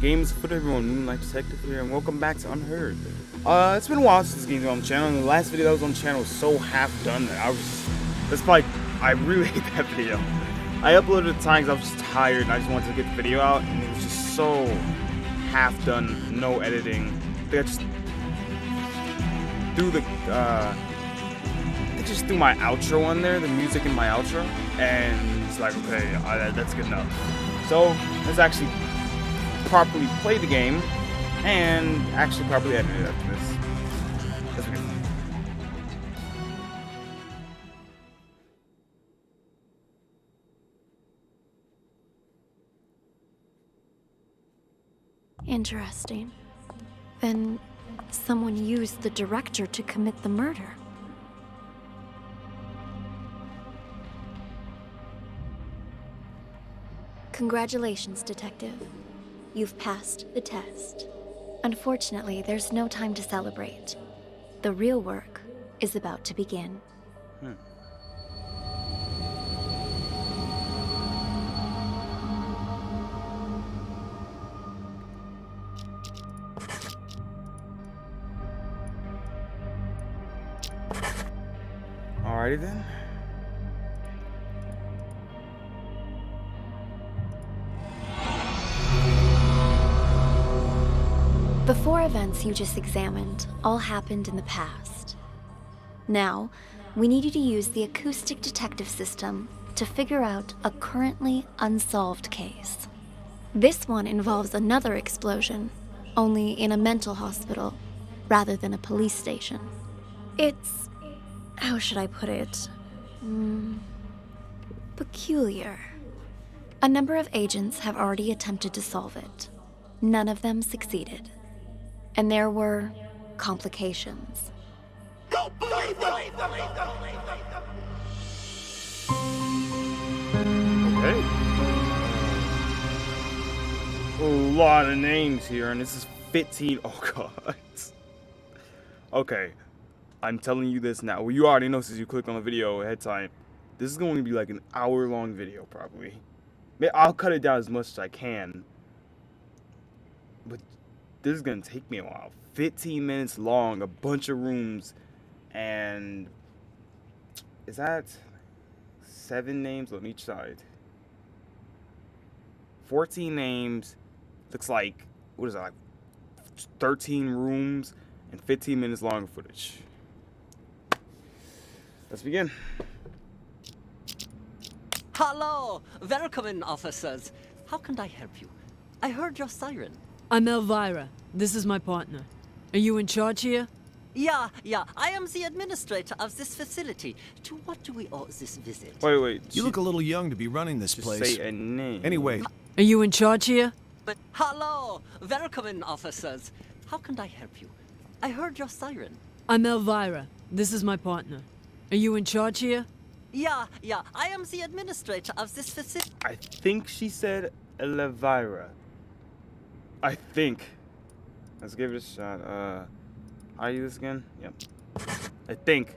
games for everyone, Moonlight Detective here, and welcome back to Unheard. It's been a while since this game's been on the channel, and the last video that was on the channel was so half done that I really hate that video. I uploaded at times I was just tired and I just wanted to get the video out, and it was just so half done, no editing. I think I just threw my outro on there, the music in my outro, and it's like, okay, that's good enough. So let's actually properly play the game and actually properly edit it after this. Let's begin. Interesting. Then someone used the director to commit the murder. Congratulations, Detective. You've passed the test. Unfortunately, there's no time to celebrate. The real work is about to begin. Alrighty then. The four events you just examined all happened in the past. Now, we need you to use the acoustic detective system to figure out a currently unsolved case. This one involves another explosion, only in a mental hospital rather than a police station. It's, how should I put it? Peculiar. A number of agents have already attempted to solve it. None of them succeeded. And there were complications. Okay. A lot of names here, and this is 15. Oh god. Okay. I'm telling you this now. Well, you already know since you clicked on the video ahead time. This is going to be like an hour-long video, probably. I'll cut it down as much as I can. But this is going to take me a while. 15 minutes long, a bunch of rooms, and is that 7 names on each side? 14 names. Looks like, what is that, like 13 rooms and 15 minutes long of footage. Let's begin. Hello! Welcome in, officers. How can I help you? I heard your siren. I'm Elvira. This is my partner. Are you in charge here? Yeah. I am the administrator of this facility. To what do we owe this visit? Wait. You look a little young to be running this Just place. say a name. Anyway, Are you in charge here? But hello! Welcome in, officers. How can I help you? I heard your siren. I'm Elvira. This is my partner. Are you in charge here? Yeah. I am the administrator of this facility. I think she said Elvira. I think. Let's give it a shot. How do you do this again? Yep. I think.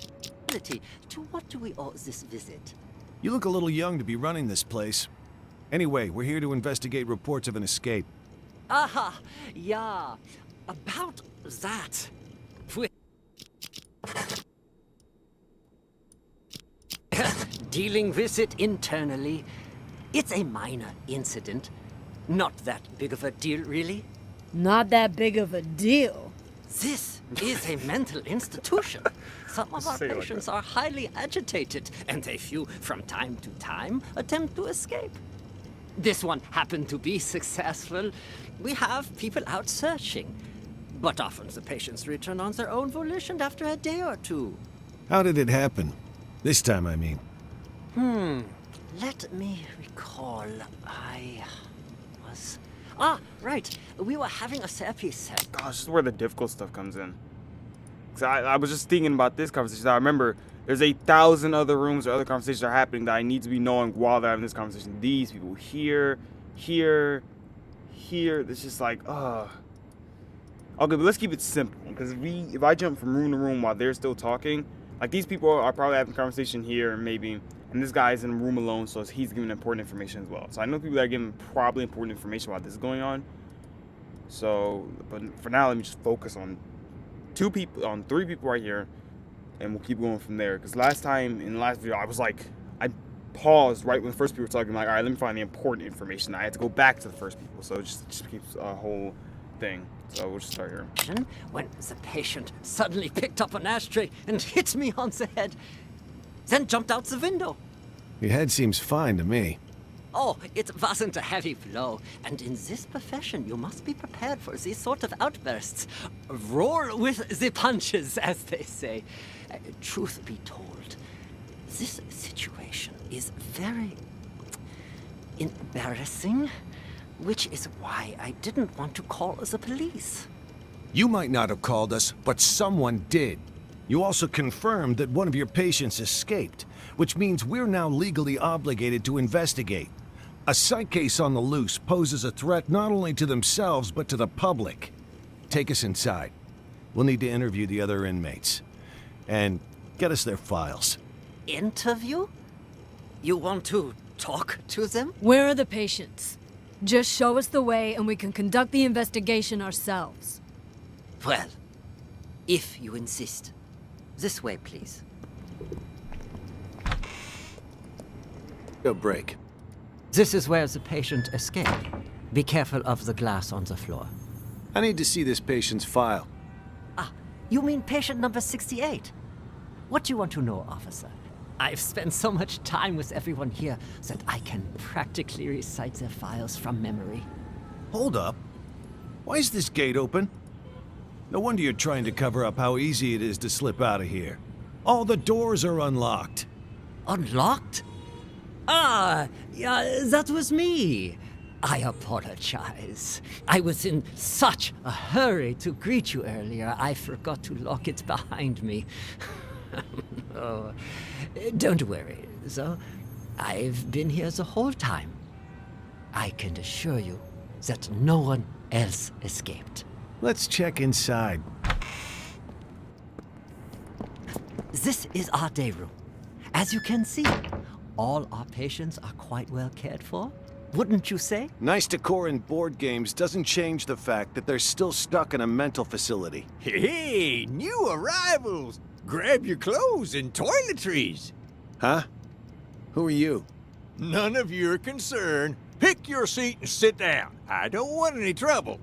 To what do we owe this visit? you look a little young to be running this place. Anyway, we're here to investigate reports of an escape. Aha! Yeah. About that. Dealing with it internally. It's a minor incident. Not that big of a deal, really. Not that big of a deal. This is a mental institution. Some of our Say it like patients that. are highly agitated, and a few, from time to time, attempt to escape. This one happened to be successful. We have people out searching, but often the patients return on their own volition after a day or two. How did it happen? This time, I mean. Let me recall. I was... right. We were having a therapy set. Gosh, this is where the difficult stuff comes in. 'Cause I was just thinking about this conversation. I remember there's 1,000 other rooms or other conversations that are happening that I need to be knowing while they're having this conversation. These people here. It's just like, Okay, but let's keep it simple. Because if I jump from room to room while they're still talking, like these people are probably having a conversation here, maybe, and this guy's in a room alone, so he's giving important information as well. So I know people that are giving probably important information while this is going on. So, but for now, let me just focus on three people right here, and we'll keep going from there. Because last time, in the last video, I paused right when the first people were talking, like, all right, let me find the important information. I had to go back to the first people, so it just keeps a whole thing. So we'll just start here. When the patient suddenly picked up an ashtray and hit me on the head, then jumped out the window. Your head seems fine to me. Oh, it wasn't a heavy blow, and in this profession you must be prepared for these sort of outbursts. Roar with the punches, as they say. Truth be told, this situation is very embarrassing, which is why I didn't want to call the police. You might not have called us, but someone did. You also confirmed that one of your patients escaped, which means we're now legally obligated to investigate. A psych case on the loose poses a threat not only to themselves, but to the public. Take us inside. We'll need to interview the other inmates. And get us their files. Interview? You want to talk to them? Where are the patients? Just show us the way and we can conduct the investigation ourselves. Well, if you insist. This way, please. Go break. This is where the patient escaped. Be careful of the glass on the floor. I need to see this patient's file. Ah, you mean patient number 68? What do you want to know, officer? I've spent so much time with everyone here that I can practically recite their files from memory. Hold up. Why is this gate open? No wonder you're trying to cover up how easy it is to slip out of here. All the doors are unlocked. Unlocked? Ah, yeah, that was me. I apologize. I was in such a hurry to greet you earlier, I forgot to lock it behind me. Oh, don't worry, though. I've been here the whole time. I can assure you that no one else escaped. Let's check inside. This is our day room. As you can see, all our patients are quite well cared for. Wouldn't you say? Nice decor and board games doesn't change the fact that they're still stuck in a mental facility. Hey, new arrivals! Grab your clothes and toiletries! Huh? Who are you? None of your concern. Pick your seat and sit down. I don't want any trouble.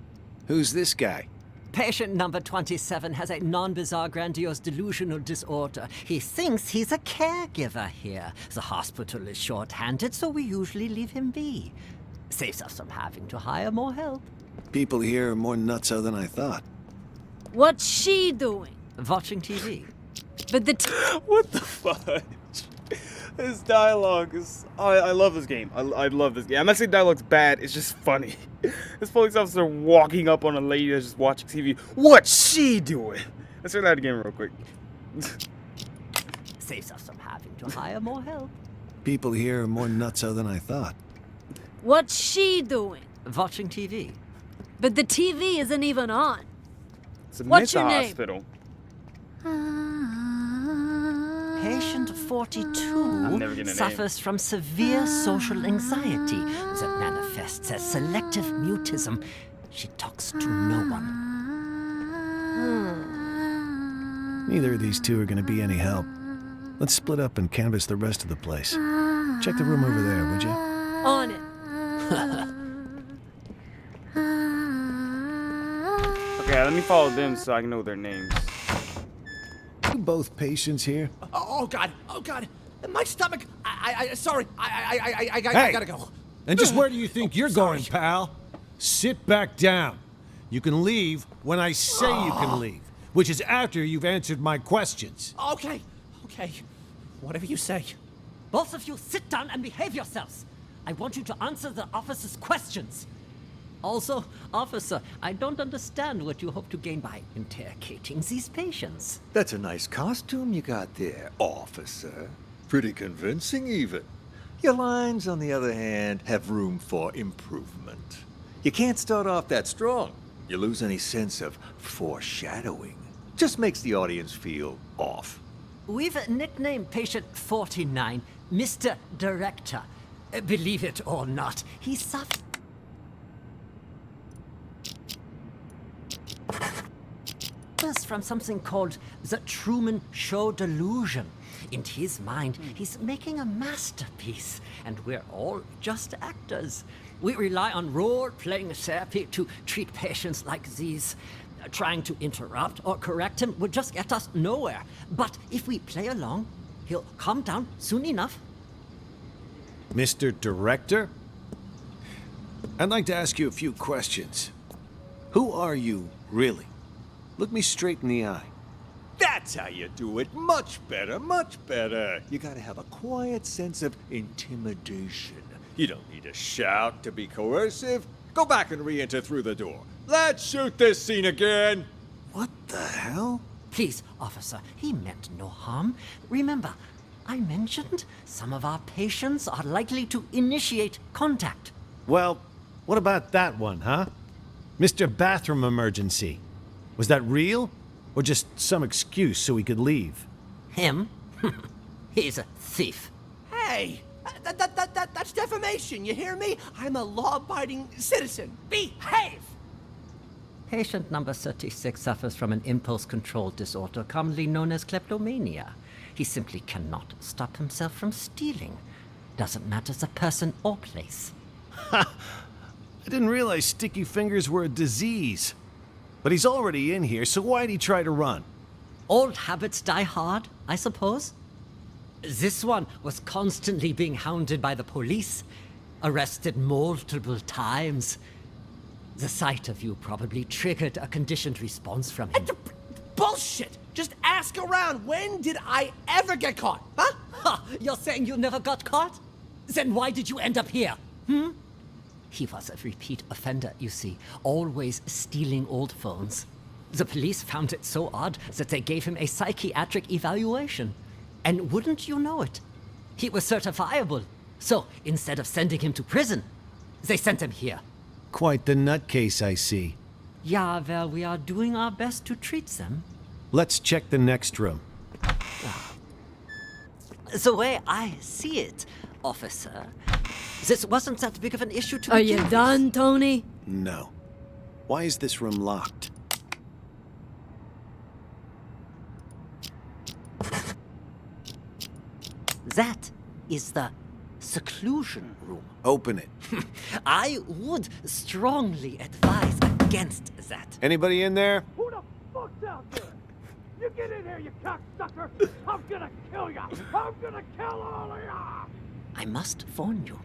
Who's this guy? Patient number 27 has a non-bizarre grandiose delusional disorder. He thinks he's a caregiver here. The hospital is short-handed, so we usually leave him be. Saves us from having to hire more help. People here are more nutso than I thought. What's she doing? Watching TV. But the What the fudge? This dialogue is... I love this game. I love this game. I'm not saying dialogue's bad, it's just funny. This police officer walking up on a lady that's just watching TV. What's she doing? Let's hear that again real quick. Saves us from having to hire more help. People here are more nutso than I thought. What's she doing? Watching TV. But the TV isn't even on. It's a What's mental your name? hospital. Patient 42 I'm never getting a suffers from severe social anxiety that manifests as selective mutism. She talks to no one. Neither of these two are going to be any help. Let's split up and canvass the rest of the place. Check the room over there, would you? On it. Okay, let me follow them so I can know their names. You both patients here? Oh, God. Oh, God. My stomach. Sorry. I Hey! gotta go. And just where do you think you're sorry. going, pal? Sit back down. You can leave when I say you can leave, which is after you've answered my questions. Okay. Whatever you say. Both of you sit down and behave yourselves. I want you to answer the officer's questions. Also, officer, I don't understand what you hope to gain by interrogating these patients. That's a nice costume you got there, officer. Pretty convincing, even. Your lines, on the other hand, have room for improvement. You can't start off that strong. You lose any sense of foreshadowing. Just makes the audience feel off. We've nicknamed patient 49 Mr. Director. Believe it or not, he suffers. suffers from something called the Truman Show delusion. In his mind, he's making a masterpiece, and we're all just actors. We rely on role-playing therapy to treat patients like these. Trying to interrupt or correct him would just get us nowhere. But if we play along, he'll calm down soon enough. Mr. Director? I'd like to ask you a few questions. Who are you, really? Look me straight in the eye. That's how you do it. Much better, much better. You gotta have a quiet sense of intimidation. You don't need to shout to be coercive. Go back and re-enter through the door. Let's shoot this scene again. What the hell? Please, officer, he meant no harm. Remember, I mentioned some of our patients are likely to initiate contact. Well, what about that one, huh? Mr. Bathroom Emergency. Was that real? Or just some excuse so he could leave? Him? He's a thief. Hey, that's defamation, you hear me? I'm a law-abiding citizen. Behave! Patient number 36 suffers from an impulse control disorder commonly known as kleptomania. He simply cannot stop himself from stealing. Doesn't matter the person or place. I didn't realize sticky fingers were a disease. But he's already in here, so why'd he try to run? Old habits die hard, I suppose. This one was constantly being hounded by the police, arrested multiple times. The sight of you probably triggered a conditioned response from him. Bullshit! Just ask around. When did I ever get caught? Huh? Ha! You're saying you never got caught? Then why did you end up here? He was a repeat offender, you see, always stealing old phones. The police found it so odd that they gave him a psychiatric evaluation. And wouldn't you know it? He was certifiable. So instead of sending him to prison, they sent him here. Quite the nutcase, I see. Yeah, well, we are doing our best to treat them. Let's check the next room. The way I see it, officer, this wasn't that big of an issue to Are begin you with. done, Tony? No. Why is this room locked? That is the seclusion room. Open it. I would strongly advise against that. Anybody in there? Who the fuck's out there? You get in here, you cocksucker! I'm gonna kill ya! I'm gonna kill all of ya! I must warn you,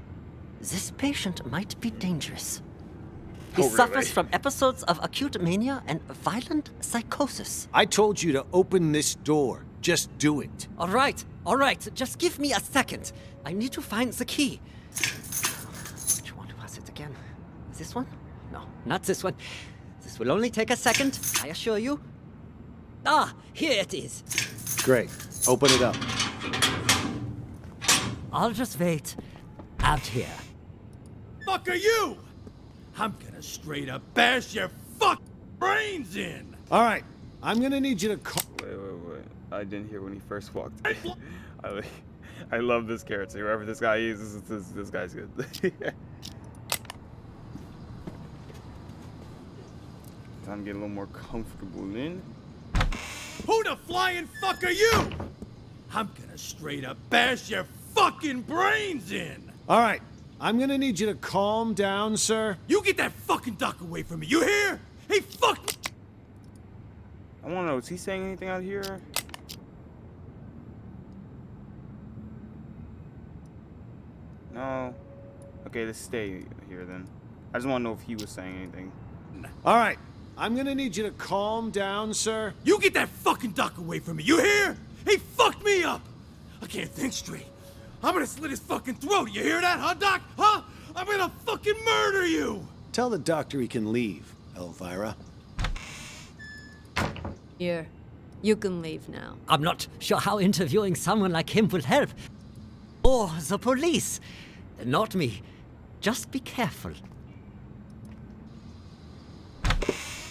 this patient might be dangerous. He Oh, suffers really? from episodes of acute mania and violent psychosis. I told you to open this door. Just do it. All right, just give me a second. I need to find the key. Which one was it again? This one? No, not this one. This will only take a second, I assure you. Ah, here it is. Great. Open it up. I'll just wait out here. Fuck are you? I'm gonna straight up bash your fucking brains in! All right. I'm gonna need you to call. Wait. I didn't hear when he first walked in. I love this character. Whoever this guy is, this guy's good. Time to get a little more comfortable in. Who the flying fuck are you? I'm gonna straight up bash your fucking brains in! All right. I'm gonna need you to calm down, sir. You get that fucking duck away from me, you hear? He fucked. I want to know, is he saying anything out here? No. Okay, let's stay here then. I just want to know if he was saying anything. All right. I'm gonna need you to calm down, sir. You get that fucking duck away from me, you hear? He fucked me up! I can't think straight. I'm gonna slit his fucking throat, you hear that, huh, Doc? Huh? I'm gonna fucking murder you! Tell the doctor he can leave, Elvira. Here. You can leave now. I'm not sure how interviewing someone like him will help. Or the police. Not me. Just be careful.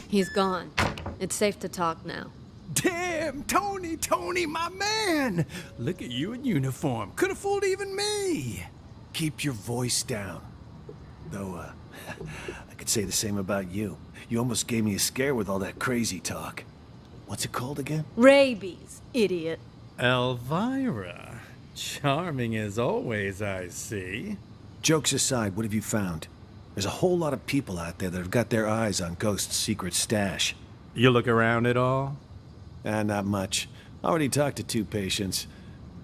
He's gone. It's safe to talk now. Damn, Tony, my man! Look at you in uniform. Could have fooled even me. Keep your voice down. Though, I could say the same about you. You almost gave me a scare with all that crazy talk. What's it called again? Rabies, idiot. Elvira. Charming as always, I see. Jokes aside, what have you found? There's a whole lot of people out there that have got their eyes on Ghost's secret stash. You look around at all? Not much. Already talked to 2 patients.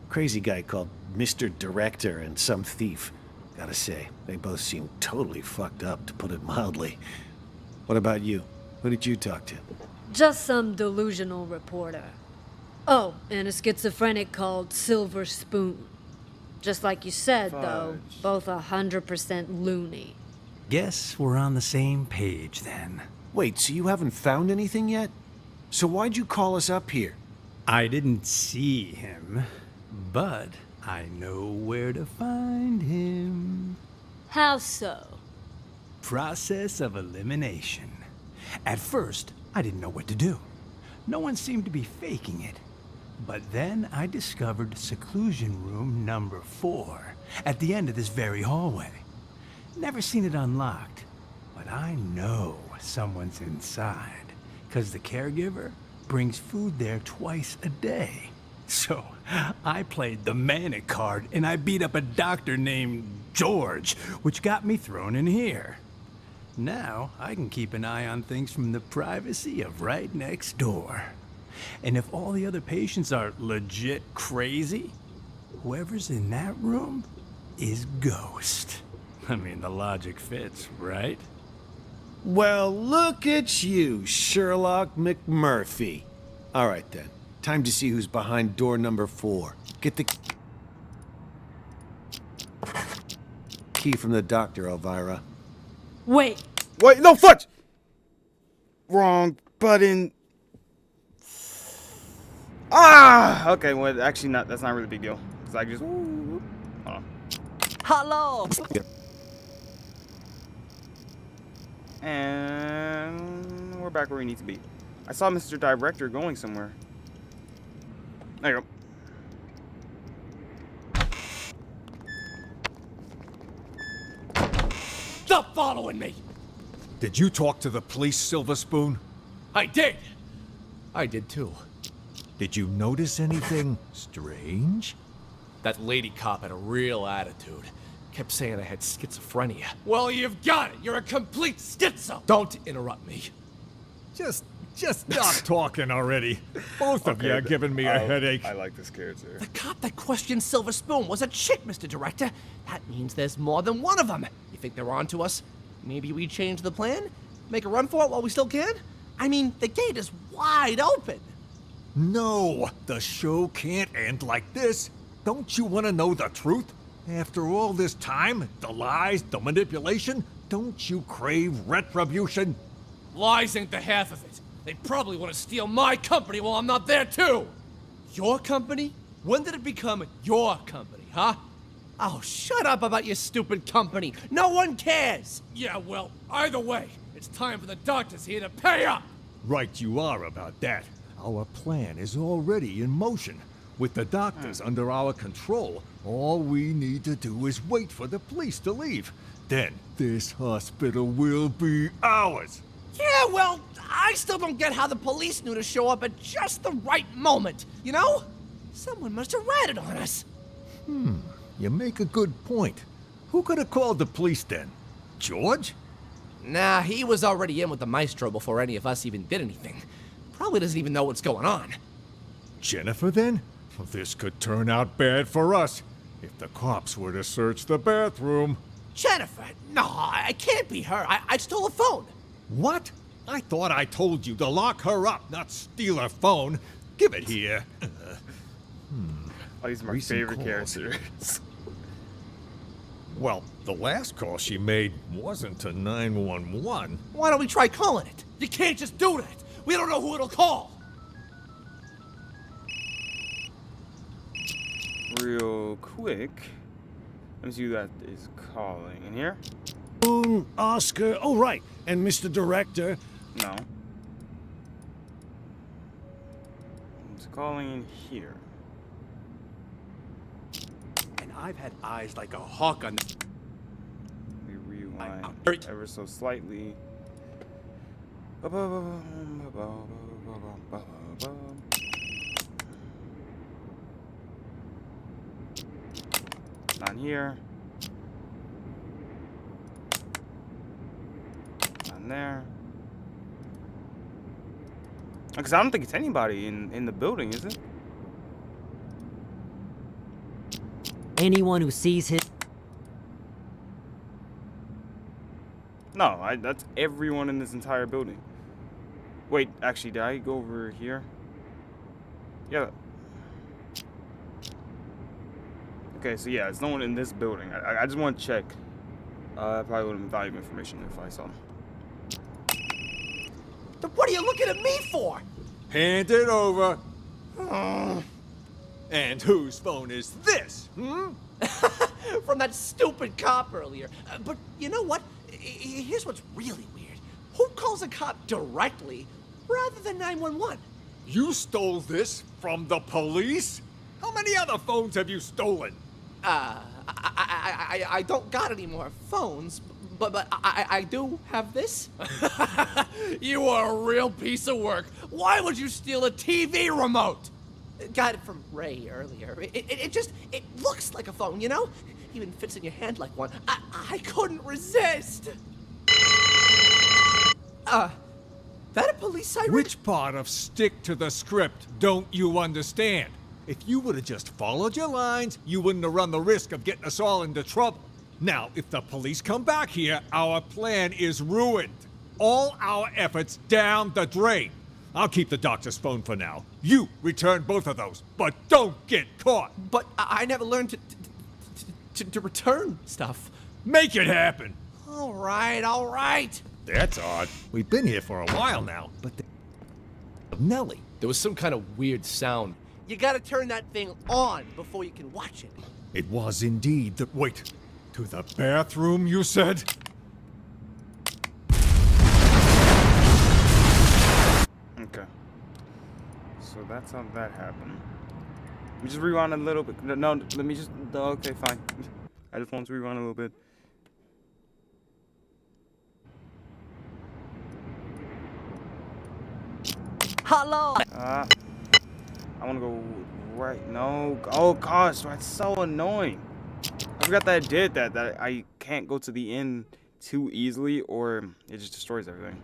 Crazy guy called Mr. Director and some thief. Gotta say, they both seem totally fucked up, to put it mildly. What about you? Who did you talk to? Just some delusional reporter. Oh, and a schizophrenic called Silver Spoon. Just like you said, though, both 100% loony. Guess we're on the same page then. Wait, so you haven't found anything yet? So why'd you call us up here? I didn't see him, but I know where to find him. How so? Process of elimination. At first, I didn't know what to do. No one seemed to be faking it. But then I discovered seclusion room number 4 at the end of this very hallway. Never seen it unlocked, but I know someone's inside, because the caregiver brings food there twice a day. So I played the manic card and I beat up a doctor named George, which got me thrown in here. Now I can keep an eye on things from the privacy of right next door. And if all the other patients are legit crazy, whoever's in that room is Ghost. I mean, the logic fits, right? Well, look at you, Sherlock McMurphy. All right, then. Time to see who's behind door number 4. Get the key from the doctor, Elvira. Wait. Wait, no, fudge! Wrong button. Ah! Okay, well, actually, that's not really a big deal. Because I just... Hold on. Hello! And we're back where we need to be. I saw Mr. Director going somewhere. There you go. Stop following me! Did you talk to the police, Silver Spoon? I did! I did too. Did you notice anything strange? That lady cop had a real attitude. Kept saying I had schizophrenia. Well, you've got it! You're a complete schizo! Don't interrupt me. Just stop talking already. Both of you are giving me a headache. I like this character. The cop that questioned Silver Spoon was a chick, Mr. Director. That means there's more than one of them. You think they're on to us? Maybe we change the plan? Make a run for it while we still can? I mean, the gate is wide open. No, the show can't end like this. Don't you want to know the truth? After all this time, the lies, the manipulation, don't you crave retribution? Lies ain't the half of it. They probably want to steal my company while I'm not there, too! Your company? When did it become your company, huh? Oh, shut up about your stupid company. No one cares. Yeah, well, either way, it's time for the doctors here to pay up! Right you are about that. Our plan is already in motion. With the doctors under our control, all we need to do is wait for the police to leave. Then this hospital will be ours. Yeah, well, I still don't get how the police knew to show up at just the right moment, you know? Someone must have ratted on us. You make a good point. Who could have called the police then? George? Nah, he was already in with the maestro before any of us even did anything. Probably doesn't even know what's going on. Jennifer then? This could turn out bad for us if the cops were to search the bathroom. Jennifer? No, I can't be her. I stole a phone. What? I thought I told you to lock her up, not steal her phone. Give it here. Oh, these are my Recent favorite calls. characters. Well, the last call she made wasn't to 911. Why don't we try calling it? You can't just do that! We don't know who it'll call! Real quick. Let me see who that is calling. In here? Oscar. Oh, right. And Mr. Director. No. It's calling in here. And I've had eyes like a hawk on this. We rewind Alright. ever so slightly. Not here. Not there. Because I don't think it's anybody in the building, is it? Anyone who sees his... No, that's everyone in this entire building. Wait, actually, did I go over here? Yeah. Okay, so yeah, it's no one in this building. I just want to check. That probably would have been valuable information if I saw them. What are you looking at me for? Hand it over. And whose phone is this? From that stupid cop earlier. But you know what? Here's what's really weird. Who calls a cop directly rather than 911? You stole this from the police? How many other phones have you stolen? I don't got any more phones, but I do have this. You are a real piece of work. Why would you steal a TV remote? Got it from Ray earlier. It looks like a phone, you know? Even fits in your hand like one. I couldn't resist. That a police siren? Which part of stick to the script don't you understand? If you would have just followed your lines, you wouldn't have run the risk of getting us all into trouble. Now, if the police come back here, our plan is ruined. All our efforts down the drain. I'll keep the doctor's phone for now. You return both of those, but don't get caught. But I never learned to return stuff. Make it happen. All right. That's odd. We've been here for a while now, but Nellie. There was some kind of weird sound. You gotta turn that thing on before you can watch it. It was indeed the... Wait. To the bathroom, you said? Okay. So that's how that happened. Let me just rewind a little bit. No, let me just... Okay, fine. I just want to rewind a little bit. Hello! I want to go right. No. Oh, gosh. That's so annoying. I forgot that I did that. That I can't go to the end too easily or it just destroys everything.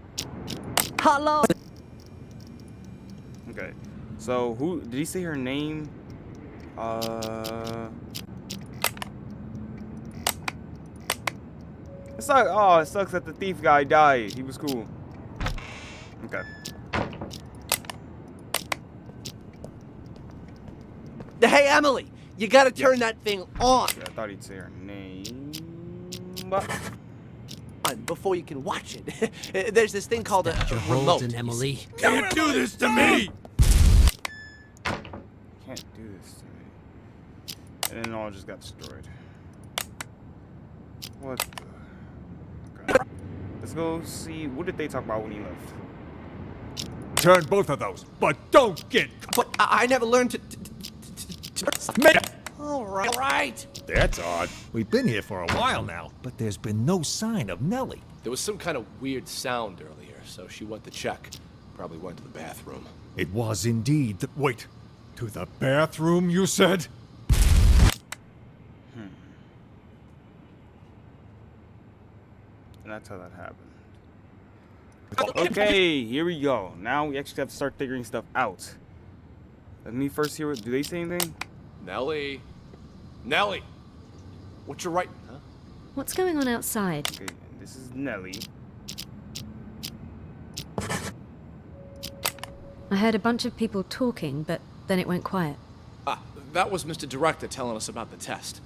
Hello! Okay. So, who... Did he say her name? It's like... Oh, it sucks that the thief guy died. He was cool. Okay. Hey, Emily, you gotta turn that thing on. Yeah, I thought he'd say her name. Before you can watch it. There's this thing called a remote. Holding, Emily. Can't do this to me! Can't do this to me. And then it all just got destroyed. What the... Okay. Let's go see... What did they talk about when he left? Turn both of those, but don't get... But I never learned to Make... All right. That's odd. We've been here for a while now, but there's been no sign of Nellie. There was some kind of weird sound earlier, so she went to check. Probably went to the bathroom. It was indeed the... Wait. To the bathroom, you said? And that's how that happened. Okay, here we go. Now we actually have to start figuring stuff out. Let me first hear what... Do they say anything? Nellie. Nellie! What you writing, huh? What's going on outside? Okay, this is Nellie. I heard a bunch of people talking, but then it went quiet. That was Mr. Director telling us about the test.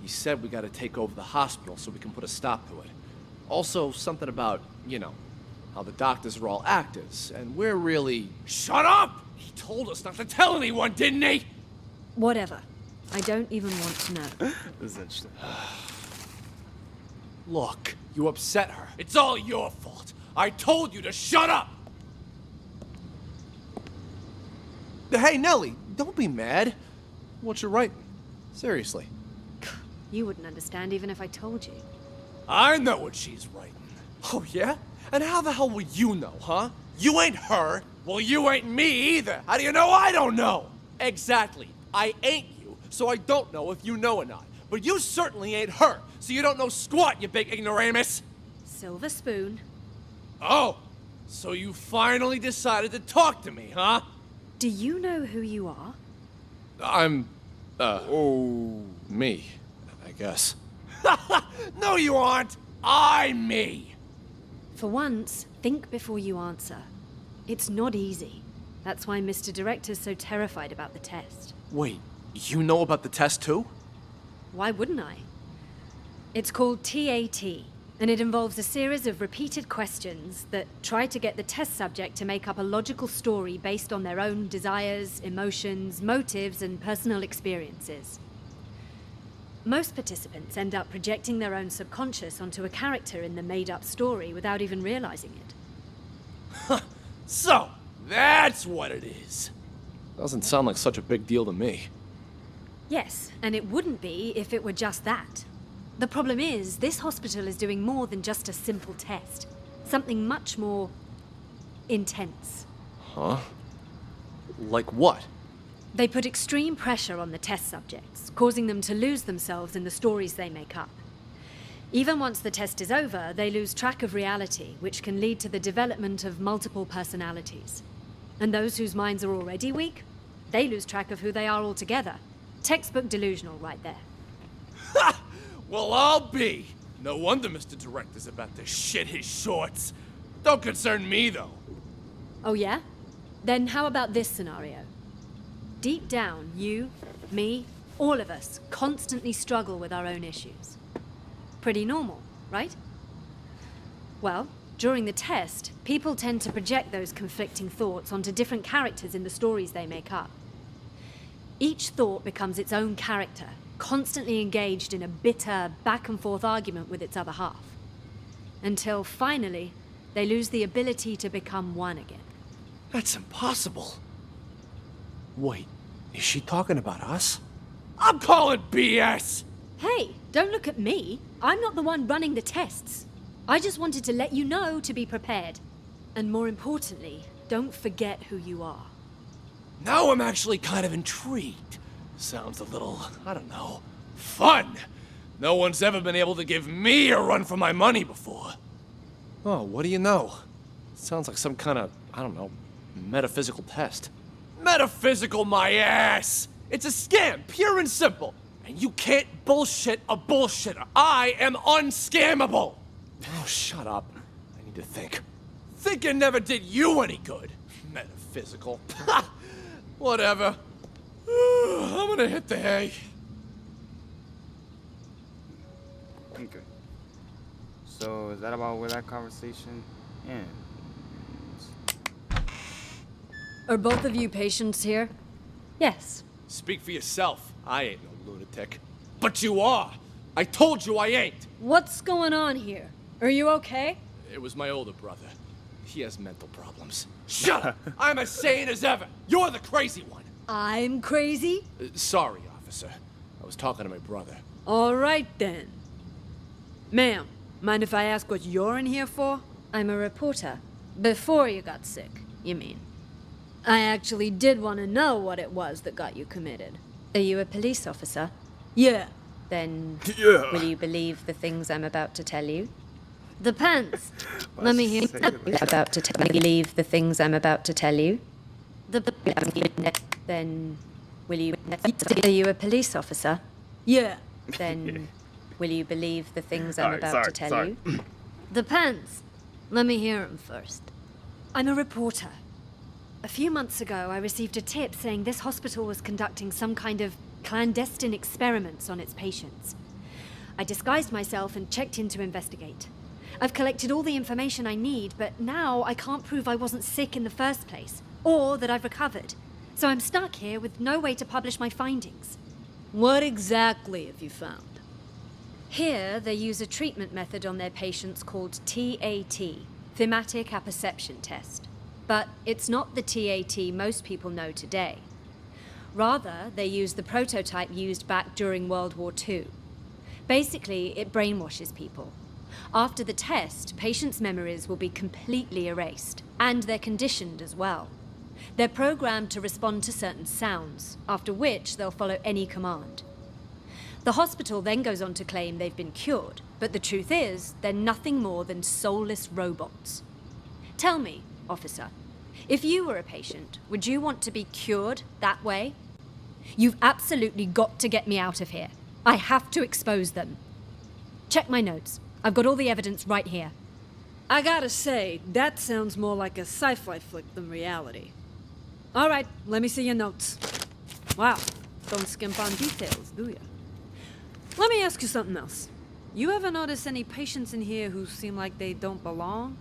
He said we gotta take over the hospital so we can put a stop to it. Also, something about, you know, how the doctors are all actors, and we're really... Shut up! He told us not to tell anyone, didn't he? Whatever. I don't even want to know. This is interesting. Look, you upset her. It's all your fault. I told you to shut up! Hey, Nellie, don't be mad. What you writing? Seriously. You wouldn't understand even if I told you. I know what she's writing. Oh, yeah? And how the hell will you know, huh? You ain't her. Well, you ain't me either. How do you know I don't know? Exactly. I ain't you, so I don't know if you know or not. But you certainly ain't her, so you don't know squat, you big ignoramus. Silver spoon. Oh, so you finally decided to talk to me, huh? Do you know who you are? I'm, me, I guess. No, you aren't. I'm me. For once, think before you answer. It's not easy. That's why Mr. Director's so terrified about the test. Wait, you know about the test too? Why wouldn't I? It's called TAT, and it involves a series of repeated questions that try to get the test subject to make up a logical story based on their own desires, emotions, motives, and personal experiences. Most participants end up projecting their own subconscious onto a character in the made-up story without even realizing it. So, that's what it is. Doesn't sound like such a big deal to me. Yes, and it wouldn't be if it were just that. The problem is, this hospital is doing more than just a simple test. Something much more intense. Huh? Like what? They put extreme pressure on the test subjects, causing them to lose themselves in the stories they make up. Even once the test is over, they lose track of reality, which can lead to the development of multiple personalities. And those whose minds are already weak, they lose track of who they are altogether. Textbook delusional right there. Ha! Well, I'll be. No wonder Mr. Director's about to shit his shorts. Don't concern me, though. Oh yeah? Then how about this scenario? Deep down, you, me, all of us constantly struggle with our own issues. Pretty normal, right? Well, during the test, people tend to project those conflicting thoughts onto different characters in the stories they make up. Each thought becomes its own character, constantly engaged in a bitter, back-and-forth argument with its other half. Until, finally, they lose the ability to become one again. That's impossible. Wait, is she talking about us? I'm calling BS! Hey, don't look at me. I'm not the one running the tests. I just wanted to let you know to be prepared. And more importantly, don't forget who you are. Now I'm actually kind of intrigued. Sounds a little, I don't know, fun. No one's ever been able to give me a run for my money before. Oh, what do you know? Sounds like some kind of, I don't know, metaphysical test. Metaphysical my ass! It's a scam, pure and simple. And you can't bullshit a bullshitter. I am unscammable! Oh, shut up. I need to think. Thinking never did you any good. Metaphysical. Whatever. I'm gonna hit the hay. Okay. So, is that about where that conversation ends? Are both of you patients here? Yes. Speak for yourself. I ain't no lunatic. But you are. I told you I ain't. What's going on here? Are you okay? It was my older brother. He has mental problems. Shut up! I'm as sane as ever. You're the crazy one. I'm crazy? Sorry, officer. I was talking to my brother. All right, then. Ma'am, mind if I ask what you're in here for? I'm a reporter. Before you got sick, you mean? I actually did want to know what it was that got you committed. Are you a police officer? Yeah. Then will you believe the things I'm about to tell you? Depends. Let me hear believe the things I'm about to tell you. Then will you are you a police officer? Yeah. Then will you believe the things I'm about to tell you? Depends. Let me hear them first. I'm a reporter. A few months ago, I received a tip saying this hospital was conducting some kind of clandestine experiments on its patients. I disguised myself and checked in to investigate. I've collected all the information I need, but now I can't prove I wasn't sick in the first place, or that I've recovered. So I'm stuck here with no way to publish my findings. What exactly have you found? Here, they use a treatment method on their patients called TAT, Thematic Apperception Test. But it's not the TAT most people know today. Rather, they use the prototype used back during World War II. Basically, it brainwashes people. After the test, patients' memories will be completely erased, and they're conditioned as well. They're programmed to respond to certain sounds, after which they'll follow any command. The hospital then goes on to claim they've been cured, but the truth is, they're nothing more than soulless robots. Tell me, officer, if you were a patient, would you want to be cured that way? You've absolutely got to get me out of here. I have to expose them. Check my notes. I've got all the evidence right here. I gotta say, that sounds more like a sci-fi flick than reality. All right, let me see your notes. Wow, don't skimp on details, do you? Let me ask you something else. You ever notice any patients in here who seem like they don't belong?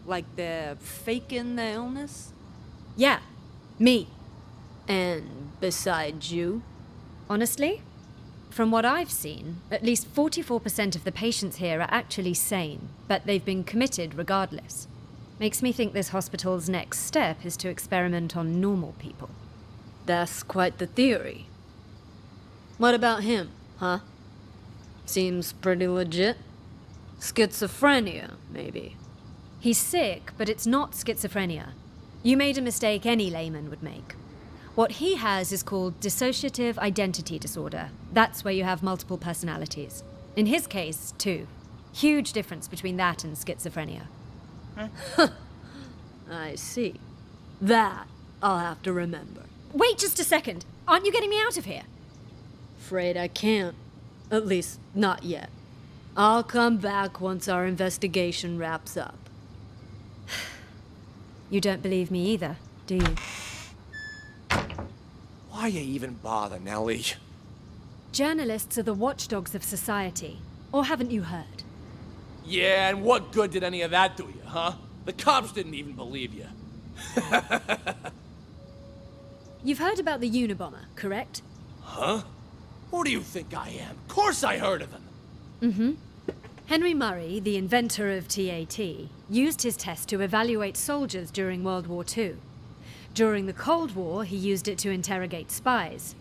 Like they're faking their illness? Yeah, me. And besides you? Honestly, from what I've seen, at least 44% of the patients here are actually sane, but they've been committed regardless. Makes me think this hospital's next step is to experiment on normal people. That's quite the theory. What about him, huh? Seems pretty legit. Schizophrenia, maybe. He's sick, but it's not schizophrenia. You made a mistake any layman would make. What he has is called dissociative identity disorder. That's where you have multiple personalities. In his case, too. Huge difference between that and schizophrenia. I see. That I'll have to remember. Wait just a second. Aren't you getting me out of here? Afraid I can't. At least, not yet. I'll come back once our investigation wraps up. You don't believe me either, do you? Why you even bother, Nellie? Journalists are the watchdogs of society. Or haven't you heard? Yeah, and what good did any of that do you, huh? The cops didn't even believe you. You've heard about the Unabomber, correct? Huh? Who do you think I am? Of course I heard of him. Mm-hmm. Henry Murray, the inventor of TAT, used his test to evaluate soldiers during World War II. During the Cold War, he used it to interrogate spies.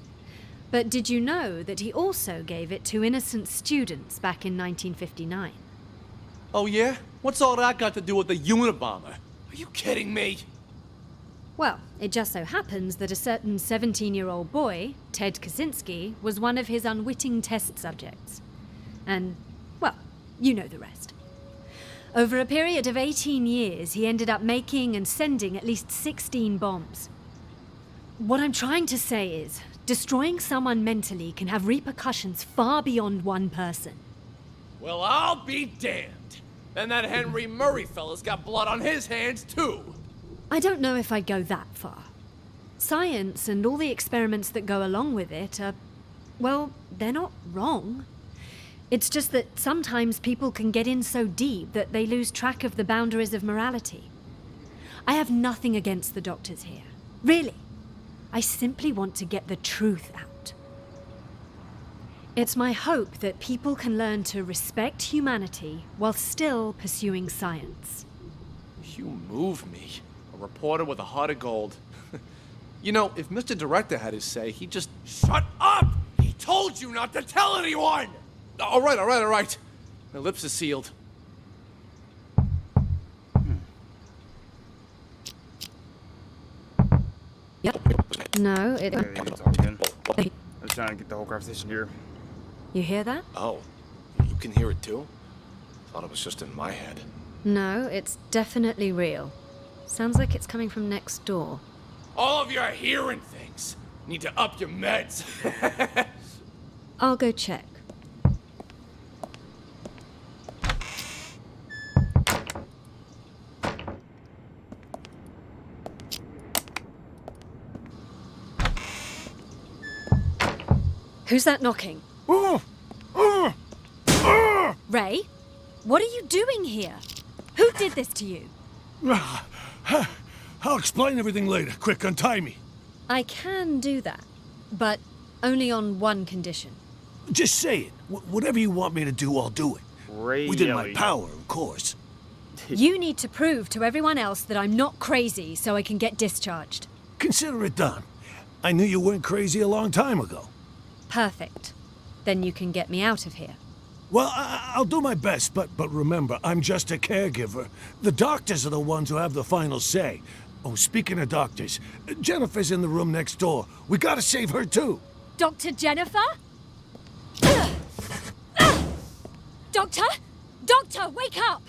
But did you know that he also gave it to innocent students back in 1959? Oh yeah? What's all that got to do with the Unabomber? Are you kidding me? Well, it just so happens that a certain 17-year-old boy, Ted Kaczynski, was one of his unwitting test subjects. And, well, you know the rest. Over a period of 18 years, he ended up making and sending at least 16 bombs. What I'm trying to say is, destroying someone mentally can have repercussions far beyond one person. Well, I'll be damned. Then that Henry Murray fella's got blood on his hands, too. I don't know if I'd go that far. Science and all the experiments that go along with it are, well, they're not wrong. It's just that sometimes people can get in so deep that they lose track of the boundaries of morality. I have nothing against the doctors here. Really. I simply want to get the truth out. It's my hope that people can learn to respect humanity while still pursuing science. You move me. A reporter with a heart of gold. You know, if Mr. Director had his say, he'd just... Shut up! He told you not to tell anyone! All right. My lips are sealed. Yep. No, it... Yeah, they talk again. I was trying to get the whole conversation here. You hear that? Oh, you can hear it too? Thought it was just in my head. No, it's definitely real. Sounds like it's coming from next door. All of your hearing things need to up your meds. I'll go check. Who's that knocking? Ray? What are you doing here? Who did this to you? I'll explain everything later. Quick, untie me. I can do that, but only on one condition. Just say it. Whatever you want me to do, I'll do it. Within my power, of course. You need to prove to everyone else that I'm not crazy so I can get discharged. Consider it done. I knew you weren't crazy a long time ago. Perfect. Then you can get me out of here. Well, I'll do my best, but remember, I'm just a caregiver. The doctors are the ones who have the final say. Oh, speaking of doctors, Jennifer's in the room next door. We gotta save her, too. Dr. Jennifer? Doctor? Doctor, wake up!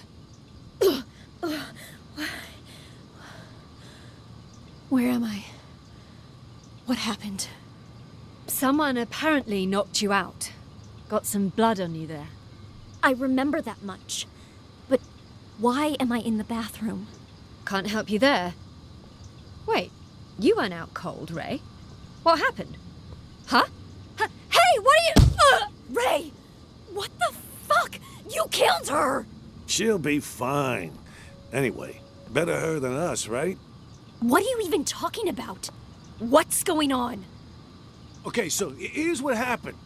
Where am I? What happened? Someone apparently knocked you out. Got some blood on you there. I remember that much. But why am I in the bathroom? Can't help you there. Wait, you weren't out cold, Ray. What happened? Huh? Hey, what are you... Ray! What the fuck? You killed her! She'll be fine. Anyway, better her than us, right? What are you even talking about? What's going on? Okay, so here's what happened.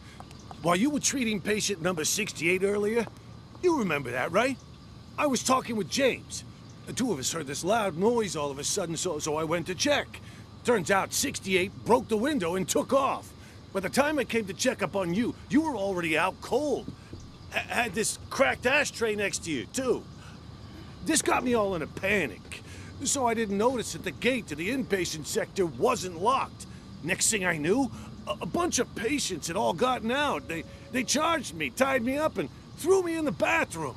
While you were treating patient number 68 earlier, you remember that, right? I was talking with James. The two of us heard this loud noise all of a sudden, so I went to check. Turns out 68 broke the window and took off. By the time I came to check up on you, you were already out cold. Had this cracked ashtray next to you, too. This got me all in a panic. So I didn't notice that the gate to the inpatient sector wasn't locked. Next thing I knew, a bunch of patients had all gotten out. They charged me, tied me up, and threw me in the bathroom.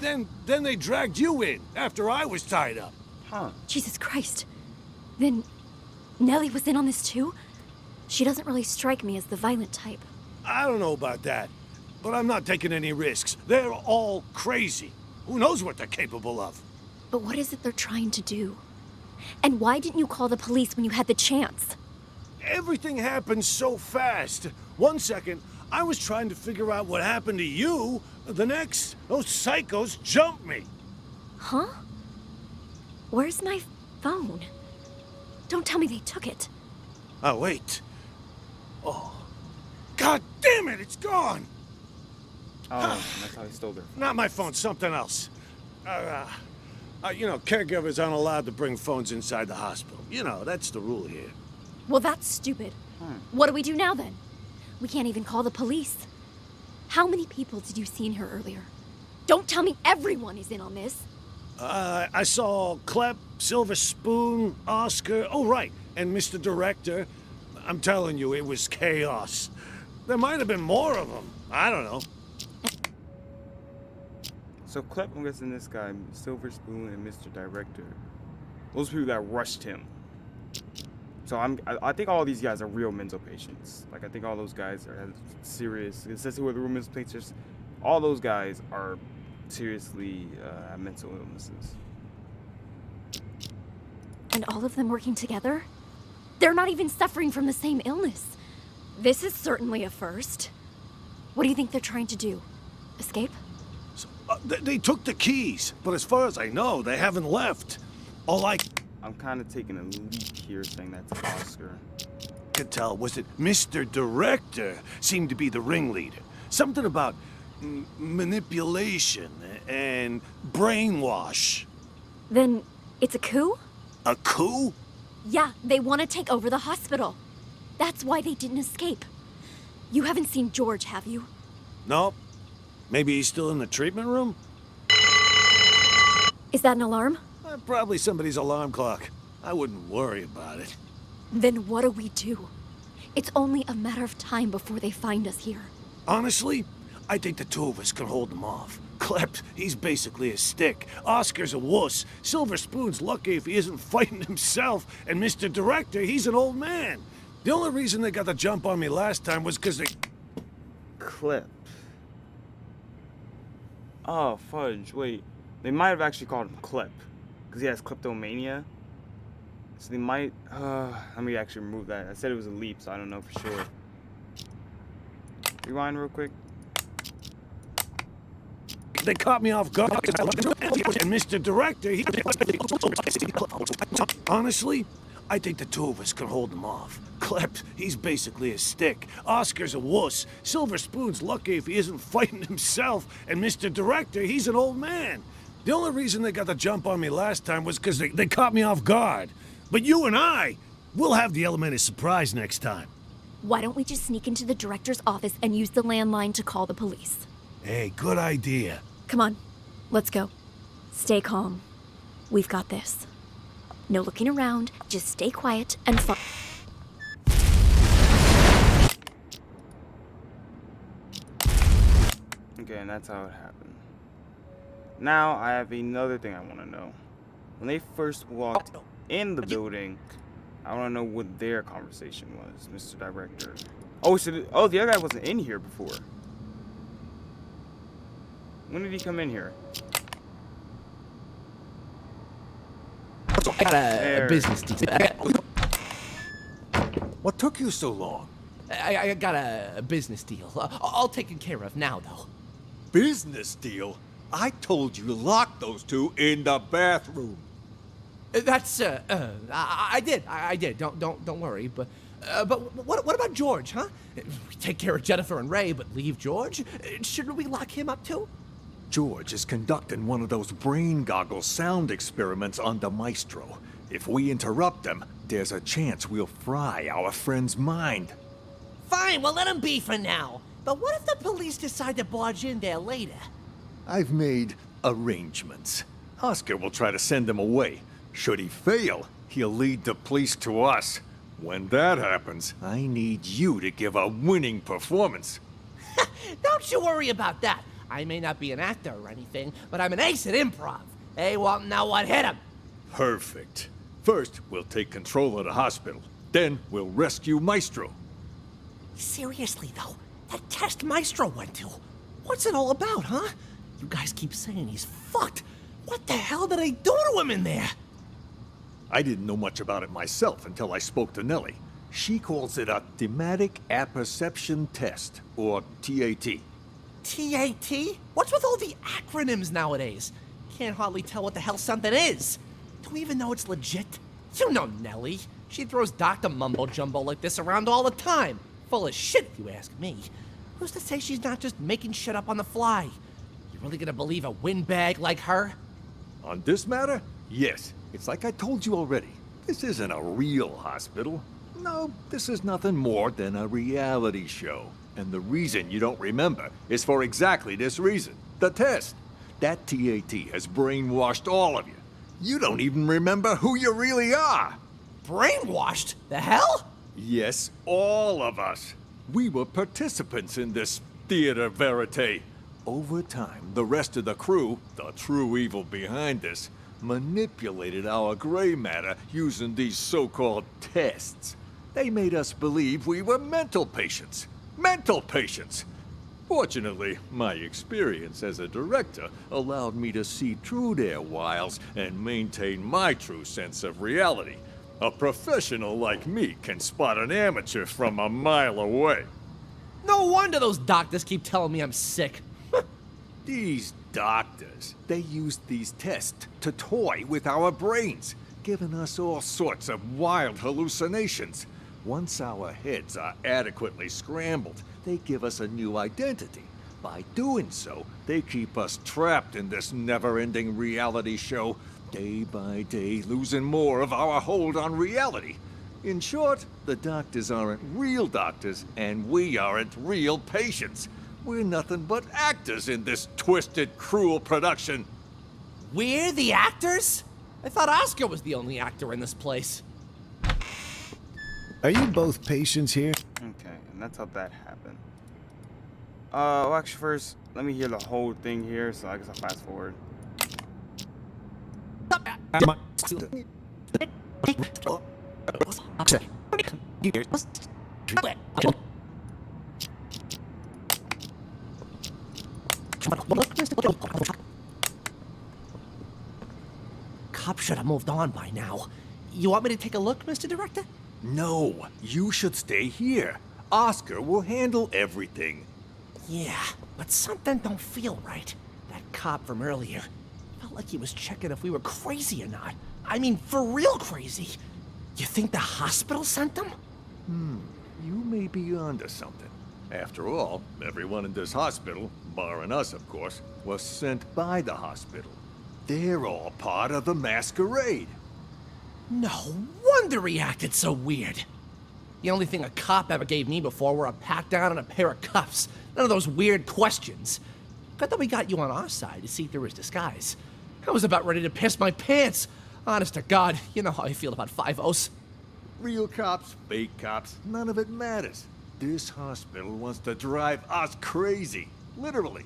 Then they dragged you in after I was tied up. Huh. Jesus Christ. Then Nellie was in on this too? She doesn't really strike me as the violent type. I don't know about that, but I'm not taking any risks. They're all crazy. Who knows what they're capable of? But what is it they're trying to do? And why didn't you call the police when you had the chance? Everything happened so fast. 1 second, I was trying to figure out what happened to you. The next, those psychos jumped me. Huh? Where's my phone? Don't tell me they took it. Oh, wait. Oh. God damn it, it's gone! Oh, that's how he stole her. Not my phone, something else. You know, caregivers aren't allowed to bring phones inside the hospital. You know, that's the rule here. Well, that's stupid. What do we do now, then? We can't even call the police. How many people did you see in here earlier? Don't tell me everyone is in on this. I saw Clep, Silver Spoon, Oscar, oh, right, and Mr. Director. I'm telling you, it was chaos. There might have been more of them. I don't know. So Clep, I'm guessing this guy, Silver Spoon, and Mr. Director. Those people that rushed him. So I think all these guys are real mental patients. Like, I think all those guys are serious. It says who are the room patients. All those guys are seriously have mental illnesses. And all of them working together? They're not even suffering from the same illness. This is certainly a first. What do you think they're trying to do? Escape? So, they took the keys, but as far as I know, they haven't left. I'm kind of taking a leap here saying that's Oscar. Could tell was that Mr. Director seemed to be the ringleader. Something about manipulation and brainwash. Then it's a coup? A coup? Yeah, they want to take over the hospital. That's why they didn't escape. You haven't seen George, have you? Nope. Maybe he's still in the treatment room? Is that an alarm? Probably somebody's alarm clock. I wouldn't worry about it. Then what do we do? It's only a matter of time before they find us here. Honestly, I think the two of us can hold them off. Clep, he's basically a stick. Oscar's a wuss. Silver Spoon's lucky if he isn't fighting himself. And Mr. Director, he's an old man. The only reason they got the jump on me last time was because they... Clep. Oh, fudge. Wait. They might have actually called him Clep. Because he has kleptomania. So they might... let me actually remove that. I said it was a leap, so I don't know for sure. Rewind real quick. They caught me off guard. And Mr. Director, he... Honestly, I think the two of us can hold them off. Clep, he's basically a stick. Oscar's a wuss. Silver Spoon's lucky if he isn't fighting himself. And Mr. Director, he's an old man. The only reason they got the jump on me last time was because they caught me off guard. But you and we'll have the element of surprise next time. Why don't we just sneak into the director's office and use the landline to call the police? Hey, good idea. Come on, let's go. Stay calm. We've got this. No looking around, just stay quiet and Okay, and that's how it happened. Now, I have another thing I want to know. When they first walked in the building, I want to know what their conversation was, Mr. Director. Oh, the other guy wasn't in here before. When did he come in here? I got a business deal. What took you so long? I got a business deal. All taken care of now, though. Business deal? I told you to lock those two in the bathroom. That's I did. Don't worry. But what about George, huh? We take care of Jennifer and Ray, but leave George? Shouldn't we lock him up too? George is conducting one of those brain goggle sound experiments on the Maestro. If we interrupt them, there's a chance we'll fry our friend's mind. Fine, we'll let him be for now. But what if the police decide to barge in there later? I've made arrangements. Oscar will try to send him away. Should he fail, he'll lead the police to us. When that happens, I need you to give a winning performance. Don't you worry about that. I may not be an actor or anything, but I'm an ace at improv. Hey, well, now what? Hit him! Perfect. First, we'll take control of the hospital. Then, we'll rescue Maestro. Seriously, though, that test Maestro went to, what's it all about, huh? You guys keep saying he's fucked. What the hell did they do to him in there? I didn't know much about it myself until I spoke to Nellie. She calls it a thematic apperception test, or TAT. TAT? What's with all the acronyms nowadays? Can't hardly tell what the hell something is. Do we even know it's legit? You know Nellie. She throws Dr. Mumbo Jumbo like this around all the time. Full of shit, if you ask me. Who's to say she's not just making shit up on the fly? You really gonna believe a windbag like her? On this matter? Yes. It's like I told you already. This isn't a real hospital. No, this is nothing more than a reality show. And the reason you don't remember is for exactly this reason. The test. That TAT has brainwashed all of you. You don't even remember who you really are. Brainwashed? The hell? Yes, all of us. We were participants in this theater verite. Over time, the rest of the crew, the true evil behind this, manipulated our gray matter using these so-called tests. They made us believe we were mental patients. Mental patients! Fortunately, my experience as a director allowed me to see through their wiles and maintain my true sense of reality. A professional like me can spot an amateur from a mile away. No wonder those doctors keep telling me I'm sick. These doctors, they used these tests to toy with our brains, giving us all sorts of wild hallucinations. Once our heads are adequately scrambled, they give us a new identity. By doing so, they keep us trapped in this never-ending reality show, day by day losing more of our hold on reality. In short, the doctors aren't real doctors, and we aren't real patients. We're nothing but actors in this twisted, cruel production. We're the actors? I thought Oscar was the only actor in this place. Are you both patients here? Okay, and that's how that happened. Well, actually, first, let me hear the whole thing here, so I guess I'll fast forward. Cop should have moved on by now. You want me to take a look, Mr. Director? No, you should stay here. Oscar will handle everything. Yeah, but something don't feel right. That cop from earlier felt like he was checking if we were crazy or not. I mean, for real crazy. You think the hospital sent them? You may be onto something. After all, everyone in this hospital, barring us of course, was sent by the hospital. They're all part of the masquerade. No wonder he acted so weird. The only thing a cop ever gave me before were a pat down and a pair of cuffs. None of those weird questions. I thought we got you on our side to see through his disguise. I was about ready to piss my pants. Honest to God, you know how I feel about 5-0s. Real cops, fake cops, none of it matters. This hospital wants to drive us crazy. Literally.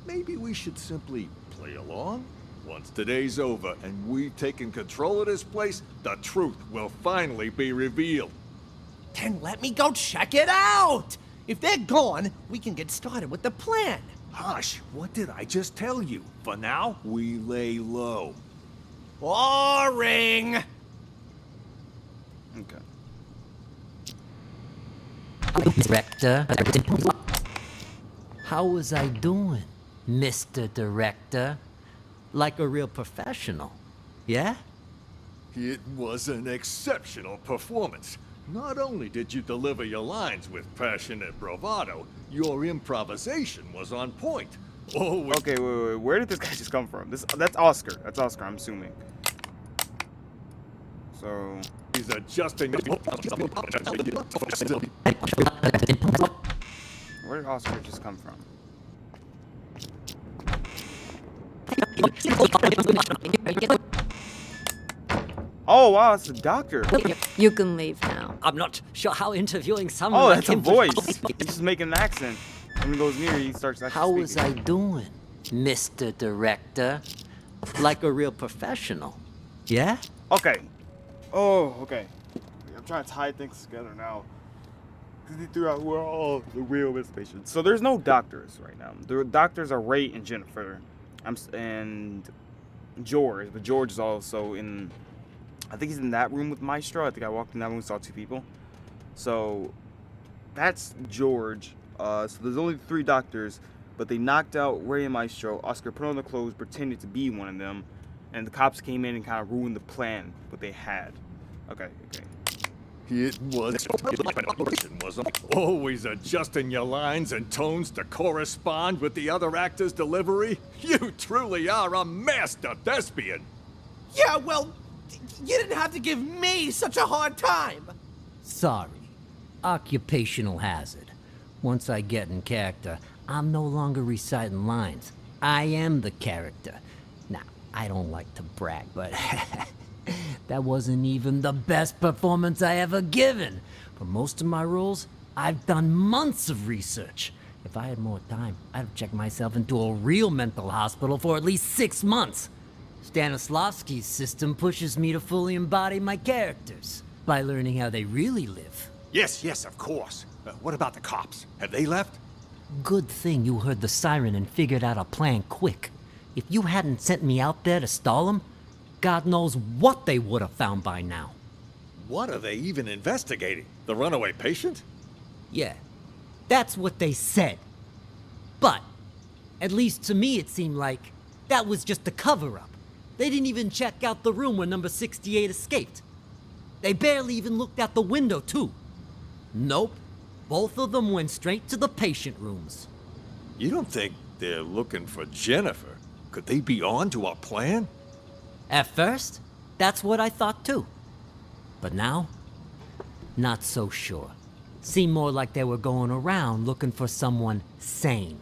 Maybe we should simply play along? Once today's over and we've taken control of this place, the truth will finally be revealed. Then let me go check it out! If they're gone, we can get started with the plan. Hush, what did I just tell you? For now, we lay low. Boring! Okay. Director. How was I doing, Mr. Director? Like a real professional, yeah? It was an exceptional performance. Not only did you deliver your lines with passion and bravado, your improvisation was on point. Oh, Okay, wait. Where did this guy just come from? That's Oscar. That's Oscar, I'm assuming. So he's adjusting. where did Oscar just come from? Oh wow, it's the doctor. You can leave now. I'm not sure how interviewing someone Oh, like that's a him voice. He's just making an accent. When he goes near, he starts actually How was I speaking. doing, Mr. Director? Like a real professional, yeah? Okay. Oh, okay. I'm trying to tie things together now. Because he threw out who are all the real patients. So there's no doctors right now. The doctors are Ray and Jennifer. And George. But George is also in... I think he's in that room with Maestro. I think I walked in that room and saw 2 people. So that's George. So there's only 3 doctors. But they knocked out Ray and Maestro. Oscar put on the clothes, pretended to be one of them. And the cops came in and kind of ruined the plan, what they had. Okay. It was always adjusting your lines and tones to correspond with the other actor's delivery. You truly are a master thespian. Yeah, well, you didn't have to give me such a hard time. Sorry. Occupational hazard. Once I get in character, I'm no longer reciting lines. I am the character. Now, I don't like to brag, but that wasn't even the best performance I ever given. For most of my roles, I've done months of research. If I had more time, I'd have checked myself into a real mental hospital for at least 6 months. Stanislavski's system pushes me to fully embody my characters by learning how they really live. Yes, of course. What about the cops? Have they left? Good thing you heard the siren and figured out a plan quick. If you hadn't sent me out there to stall them, God knows what they would have found by now. What are they even investigating? The runaway patient? Yeah, that's what they said. But, at least to me it seemed like that was just a cover-up. They didn't even check out the room where number 68 escaped. They barely even looked out the window, too. Nope. Both of them went straight to the patient rooms. You don't think they're looking for Jennifer? Could they be on to our plan? At first, that's what I thought too. But now, not so sure. Seemed more like they were going around looking for someone sane.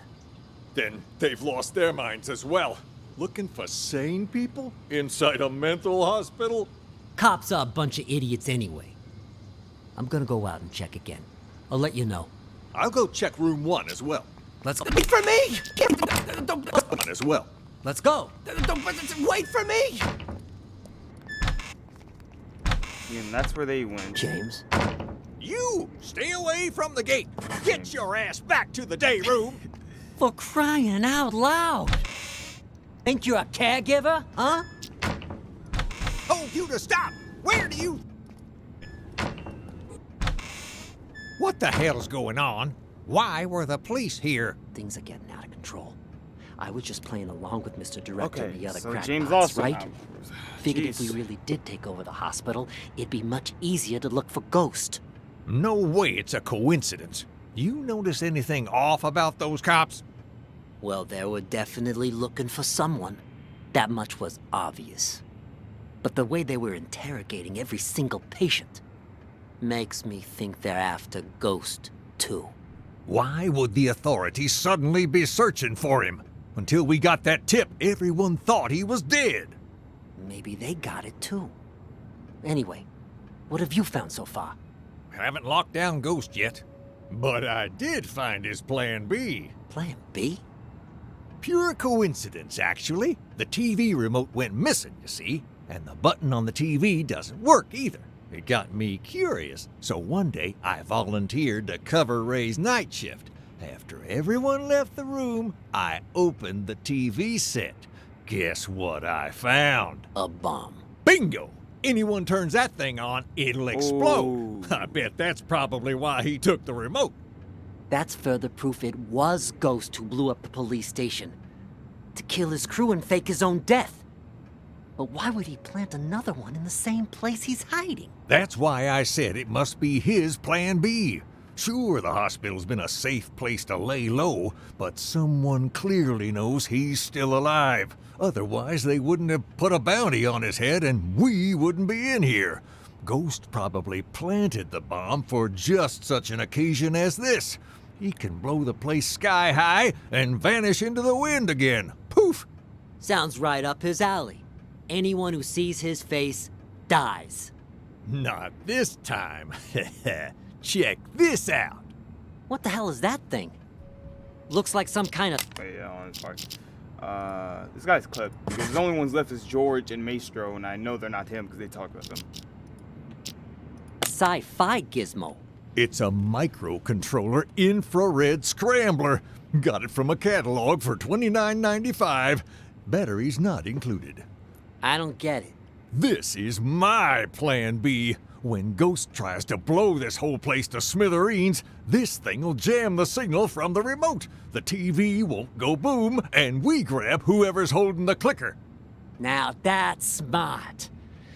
Then they've lost their minds as well. Looking for sane people? Inside a mental hospital? Cops are a bunch of idiots anyway. I'm gonna go out and check again. I'll let you know. I'll go check room 1 as well. Let's go. Wait for me! As well. Let's go. Wait for me! And that's where they went. James? You! Stay away from the gate! Get your ass back to the day room! For crying out loud! Think you're a caregiver, huh? Told you to stop! Where do you... What the hell's going on? Why were the police here? Things are getting out of control. I was just playing along with Mr. Director and the other so crackpots, James also right? now. Figured if we Jeez. really did take over the hospital, it'd be much easier to look for Ghost. No way it's a coincidence. You notice anything off about those cops? Well, they were definitely looking for someone. That much was obvious. But the way they were interrogating every single patient makes me think they're after Ghost, too. Why would the authorities suddenly be searching for him? Until we got that tip, everyone thought he was dead. Maybe they got it too. Anyway, what have you found so far? Haven't locked down Ghost yet. But I did find his Plan B. Plan B? Pure coincidence, actually. The TV remote went missing, you see, and the button on the TV doesn't work either. It got me curious, so one day I volunteered to cover Ray's night shift. After everyone left the room, I opened the TV set. Guess what I found? A bomb. Bingo! Anyone turns that thing on, it'll explode. I bet that's probably why he took the remote. That's further proof it was Ghost who blew up the police station. To kill his crew and fake his own death. But why would he plant another one in the same place he's hiding? That's why I said it must be his Plan B. Sure, the hospital's been a safe place to lay low, but someone clearly knows he's still alive. Otherwise, they wouldn't have put a bounty on his head and we wouldn't be in here. Ghost probably planted the bomb for just such an occasion as this. He can blow the place sky high and vanish into the wind again. Poof! Sounds right up his alley. Anyone who sees his face dies. Not this time. Check this out. What the hell is that thing? Looks like some kind of... Wait, yeah, on this part. This guy's clipped. Because the only ones left is George and Maestro, and I know they're not him because they talk about them. Sci-fi gizmo. It's a microcontroller infrared scrambler. Got it from a catalog for $29.95. Batteries not included. I don't get it. This is my Plan B. When Ghost tries to blow this whole place to smithereens, this thing will jam the signal from the remote. The TV won't go boom, and we grab whoever's holding the clicker. Now that's smart.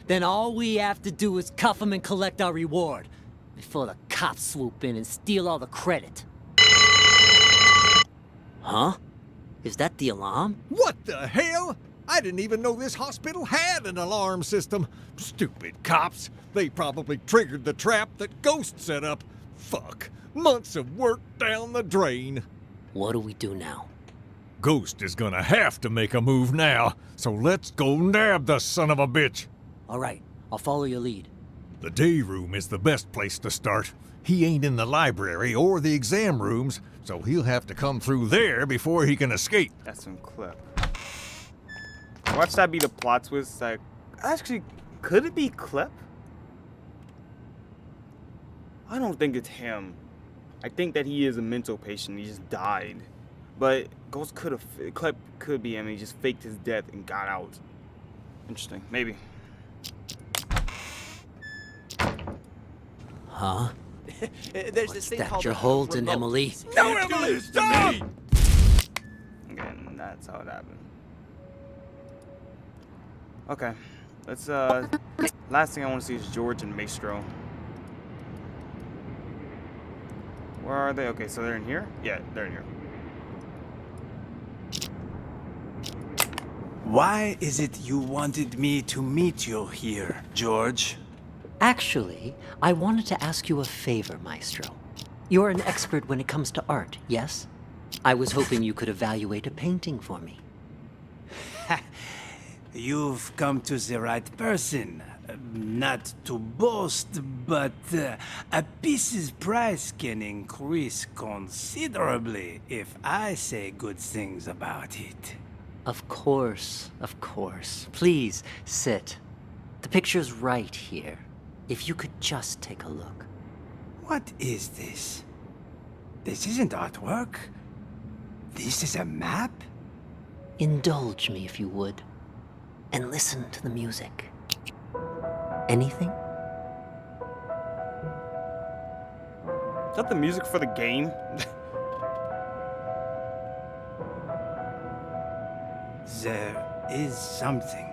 Then all we have to do is cuff him and collect our reward before the cops swoop in and steal all the credit. Huh? Is that the alarm? What the hell? I didn't even know this hospital had an alarm system. Stupid cops. They probably triggered the trap that Ghost set up. Fuck. Months of work down the drain. What do we do now? Ghost is gonna have to make a move now, so let's go nab the son of a bitch. All right, I'll follow your lead. The day room is the best place to start. He ain't in the library or the exam rooms, so he'll have to come through there before he can escape. That's some clip. Watch that be the plot twist. Like, actually, could it be Clip? I don't think it's him. I think that he is a mental patient. He just died. But Ghost could have, Clip could be him. He just faked his death and got out. Interesting. Maybe. Huh? There's this thing called you're holding, remote. Emily? No, Emily, stop! Again, that's how it happened. Okay. Let's, last thing I want to see is George and Maestro. Where are they? Okay, so they're in here? Yeah, they're in here. Why is it you wanted me to meet you here, George? Actually, I wanted to ask you a favor, Maestro. You're an expert when it comes to art, yes? I was hoping you could evaluate a painting for me. You've come to the right person. Not to boast, but a piece's price can increase considerably if I say good things about it. Of course, of course. Please, sit. The picture's right here. If you could just take a look. What is this? This isn't artwork. This is a map? Indulge me if you would. And listen to the music. Anything? Is that the music for the game? There is something.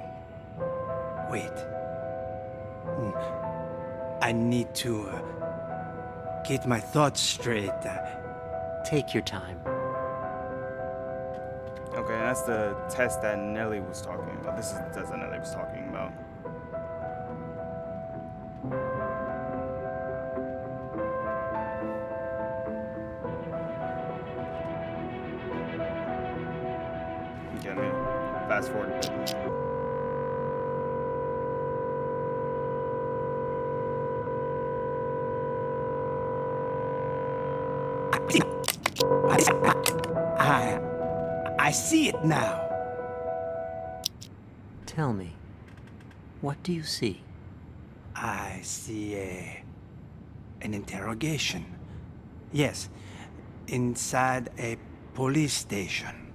Wait. I need to get my thoughts straight. Take your time. Okay, that's the test that Nelly was talking about. This is the test that Nelly was talking about. fast forward a bit. I see it now. Tell me, what do you see? I see an interrogation. Yes, inside a police station.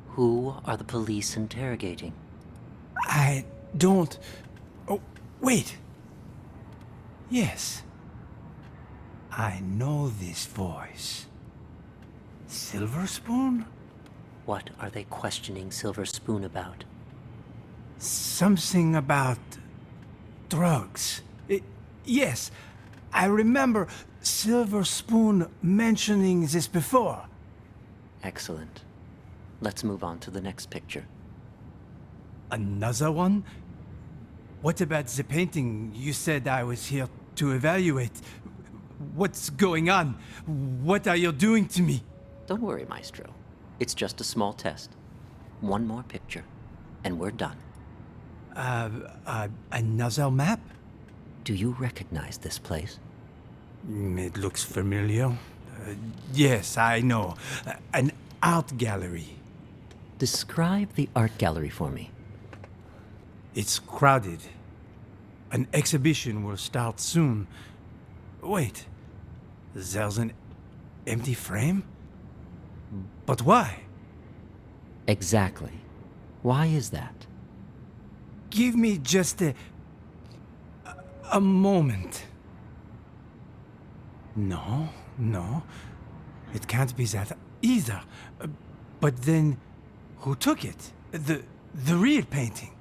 Who are the police interrogating? I don't... Oh, wait. Yes. I know this voice. Silver Spoon? What are they questioning Silver Spoon about? Something about drugs. Yes, I remember Silver Spoon mentioning this before. Excellent. Let's move on to the next picture. Another one? What about the painting you said I was here to evaluate? What's going on? What are you doing to me? Don't worry, Maestro. It's just a small test. One more picture, and we're done. Another map? Do you recognize this place? It looks familiar. Yes, I know. An art gallery. Describe the art gallery for me. It's crowded. An exhibition will start soon. Wait, there's an empty frame? But why? Exactly. Why is that? Give me just a moment. No, it can't be that either. But then, who took it? The real painting?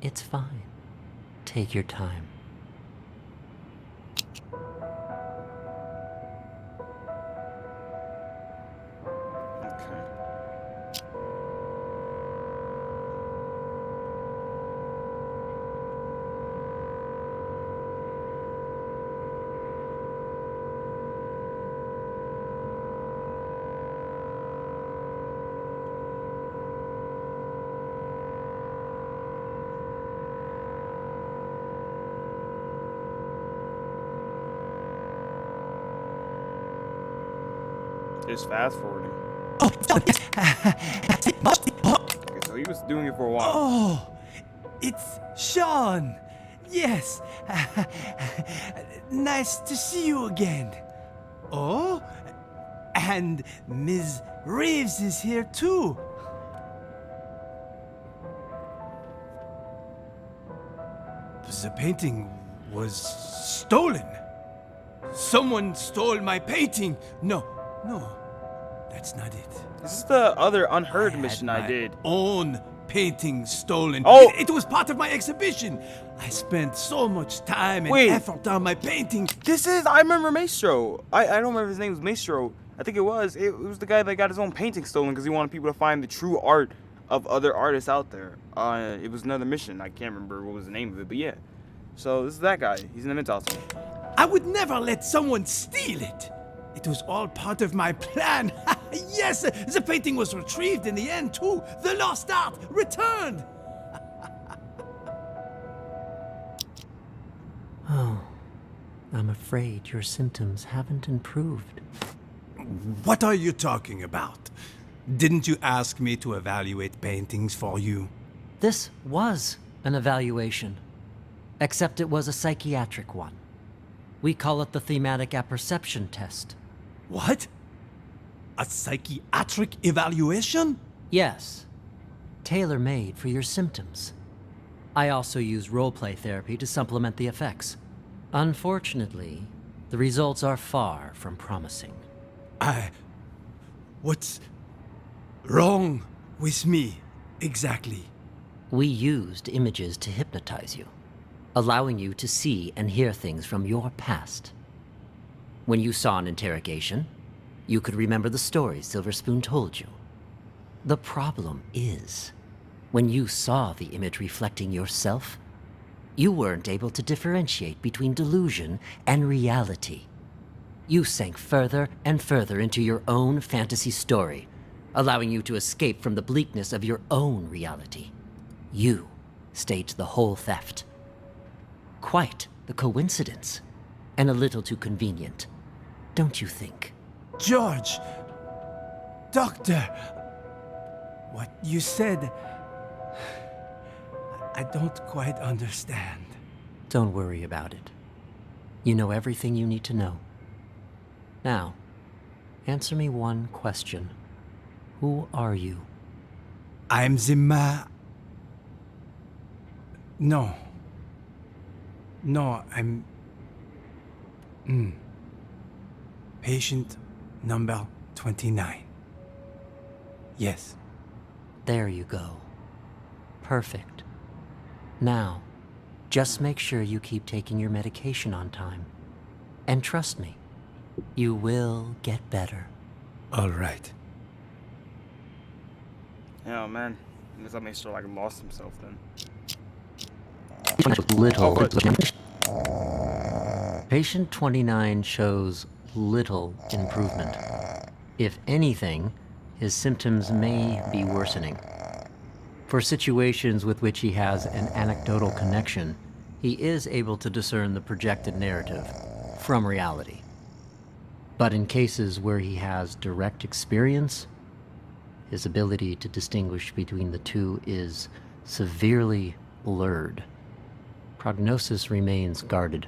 It's fine. Take your time. Just fast forwarding. Okay, so he was doing it for a while. Oh, it's Sean. Yes. Nice to see you again. Oh, and Ms. Reeves is here too. The painting was stolen. Someone stole my painting. No, that's not it. This is the other Unheard mission I did. Own painting stolen. Oh! It was part of my exhibition. I spent so much time and Wait. effort on my painting. I remember Maestro. I don't remember if his name was Maestro. I think it was. It was the guy that got his own painting stolen because he wanted people to find the true art of other artists out there. It was another mission. I can't remember what was the name of it, but yeah. So this is that guy. He's in the Mint House. I would never let someone steal it. It was all part of my plan. Yes, the painting was retrieved in the end too. The lost art returned. Oh, I'm afraid your symptoms haven't improved. What are you talking about? Didn't you ask me to evaluate paintings for you? This was an evaluation, except it was a psychiatric one. We call it the thematic apperception test. What? A psychiatric evaluation? Yes. Tailor-made for your symptoms. I also use roleplay therapy to supplement the effects. Unfortunately, the results are far from promising. What's wrong with me, exactly? We used images to hypnotize you, allowing you to see and hear things from your past. When you saw an interrogation, you could remember the stories Silver Spoon told you. The problem is, when you saw the image reflecting yourself, you weren't able to differentiate between delusion and reality. You sank further and further into your own fantasy story, allowing you to escape from the bleakness of your own reality. You staged the whole theft. Quite the coincidence, and a little too convenient, don't you think? George! Doctor! What you said... I don't quite understand. Don't worry about it. You know everything you need to know. Now, answer me one question. Who are you? I'm the No. No, I'm... Patient number 29. Yes. There you go. Perfect. Now, just make sure you keep taking your medication on time. And trust me, you will get better. All right. Yeah, man. I guess I made sure like lost himself then. Patient 29 shows little improvement. If anything, his symptoms may be worsening. For situations with which he has an anecdotal connection, he is able to discern the projected narrative from reality. But in cases where he has direct experience, his ability to distinguish between the two is severely blurred. Prognosis remains guarded.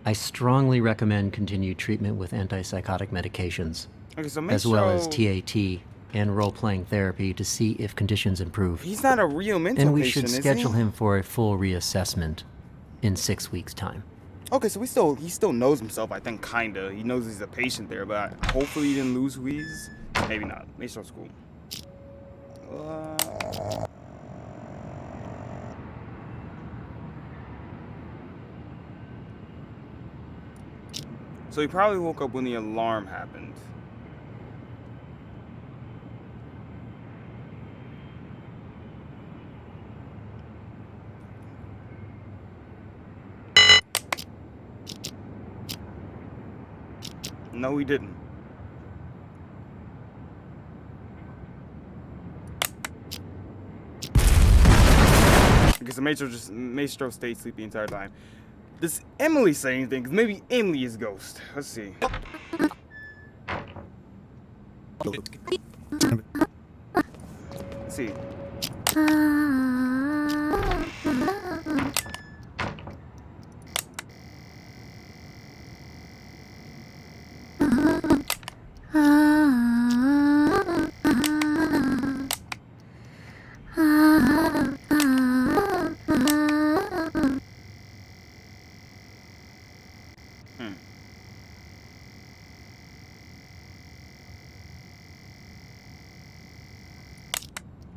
I strongly recommend continued treatment with antipsychotic medications, Okay, so as well as TAT and role-playing therapy to see if conditions improve. He's not a real mental Then we patient, should is schedule he? him for a full reassessment in 6 weeks' time. Okay, so he still knows himself, I think, kinda. He knows he's a patient there, but hopefully he didn't lose who he is. Maybe not. Maestro's cool. So he probably woke up when the alarm happened. No, he didn't. Because the Maestro stayed asleep the entire time. Does Emily say anything? Because maybe Emily is ghost. Let's see. Let's see.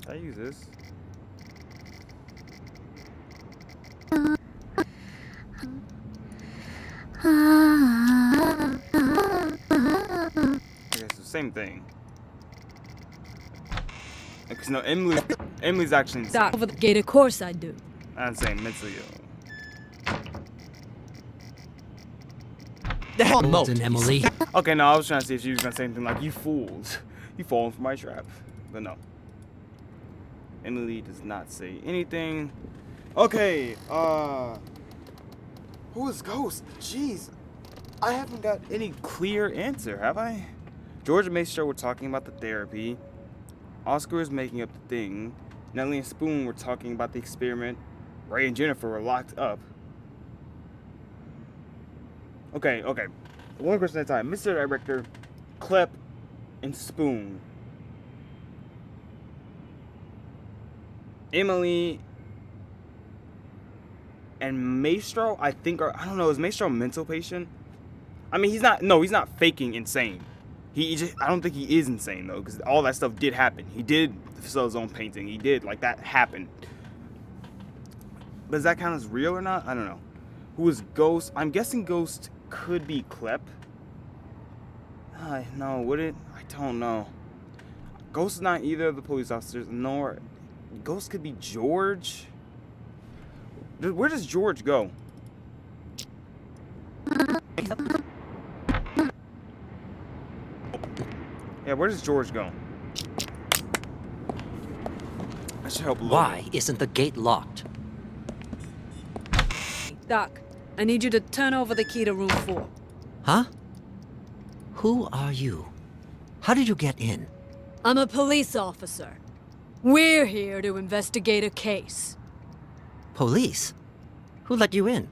I use this. Okay, so same thing. Because no, Emily's actually insane. Stop over the gate, of course I do. I'm saying mentally ill. The hell, Molten, Emily. Okay, no, I was trying to see if she was gonna say anything like, "You fools, you fallen for my trap," but no. Emily does not say anything. Okay, who is Ghost? Jeez, I haven't got any clear answer, have I? George and Maestro were talking about the therapy. Oscar is making up the thing. Nellie and Spoon were talking about the experiment. Ray and Jennifer were locked up. Okay. One question at a time. Mr. Director, Clep, and Spoon. Emily and Maestro, I think, I don't know, is Maestro a mental patient? I mean, he's not faking insane. I don't think he is insane, though, because all that stuff did happen. He did sell his own painting. He did, like, that happened. But does that count as real or not? I don't know. Who is Ghost? I'm guessing Ghost could be Clep. No, would it? I don't know. Ghost is not either of the police officers, nor... Ghost could be George. Where does George go? Yeah, where does George go? I should help a little Why bit. isn't the gate locked? Doc, I need you to turn over the key to room 4. Huh? Who are you? How did you get in? I'm a police officer. We're here to investigate a case. Police? Who let you in?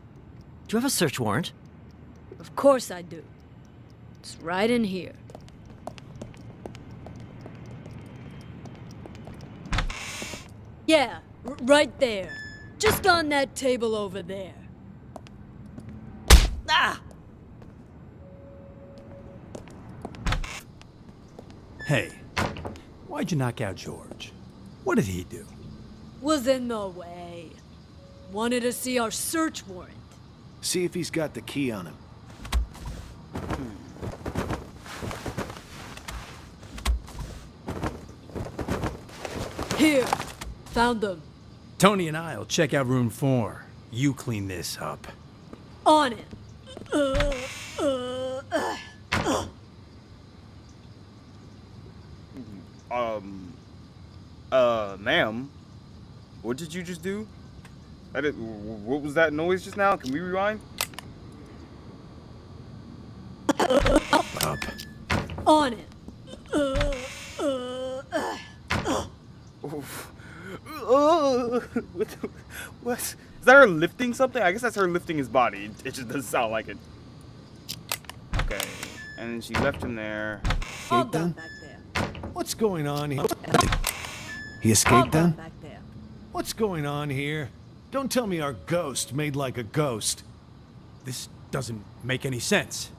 Do you have a search warrant? Of course I do. It's right in here. Yeah, right there. Just on that table over there. Ah! Hey, why'd you knock out George? What did he do? Was in the way. Wanted to see our search warrant. See if he's got the key on him. Here. Found them. Tony and I'll check out room 4. You clean this up. On it. Ma'am, what did you just do? What was that noise just now? Can we rewind? Up. On it. What? Is that her lifting something? I guess that's her lifting his body. It just doesn't sound like it. Okay, and then she left him there. Escaped then? Back there. What's going on here? He escaped then? Back there. What's going on here? Don't tell me our ghost made like a ghost. This doesn't make any sense.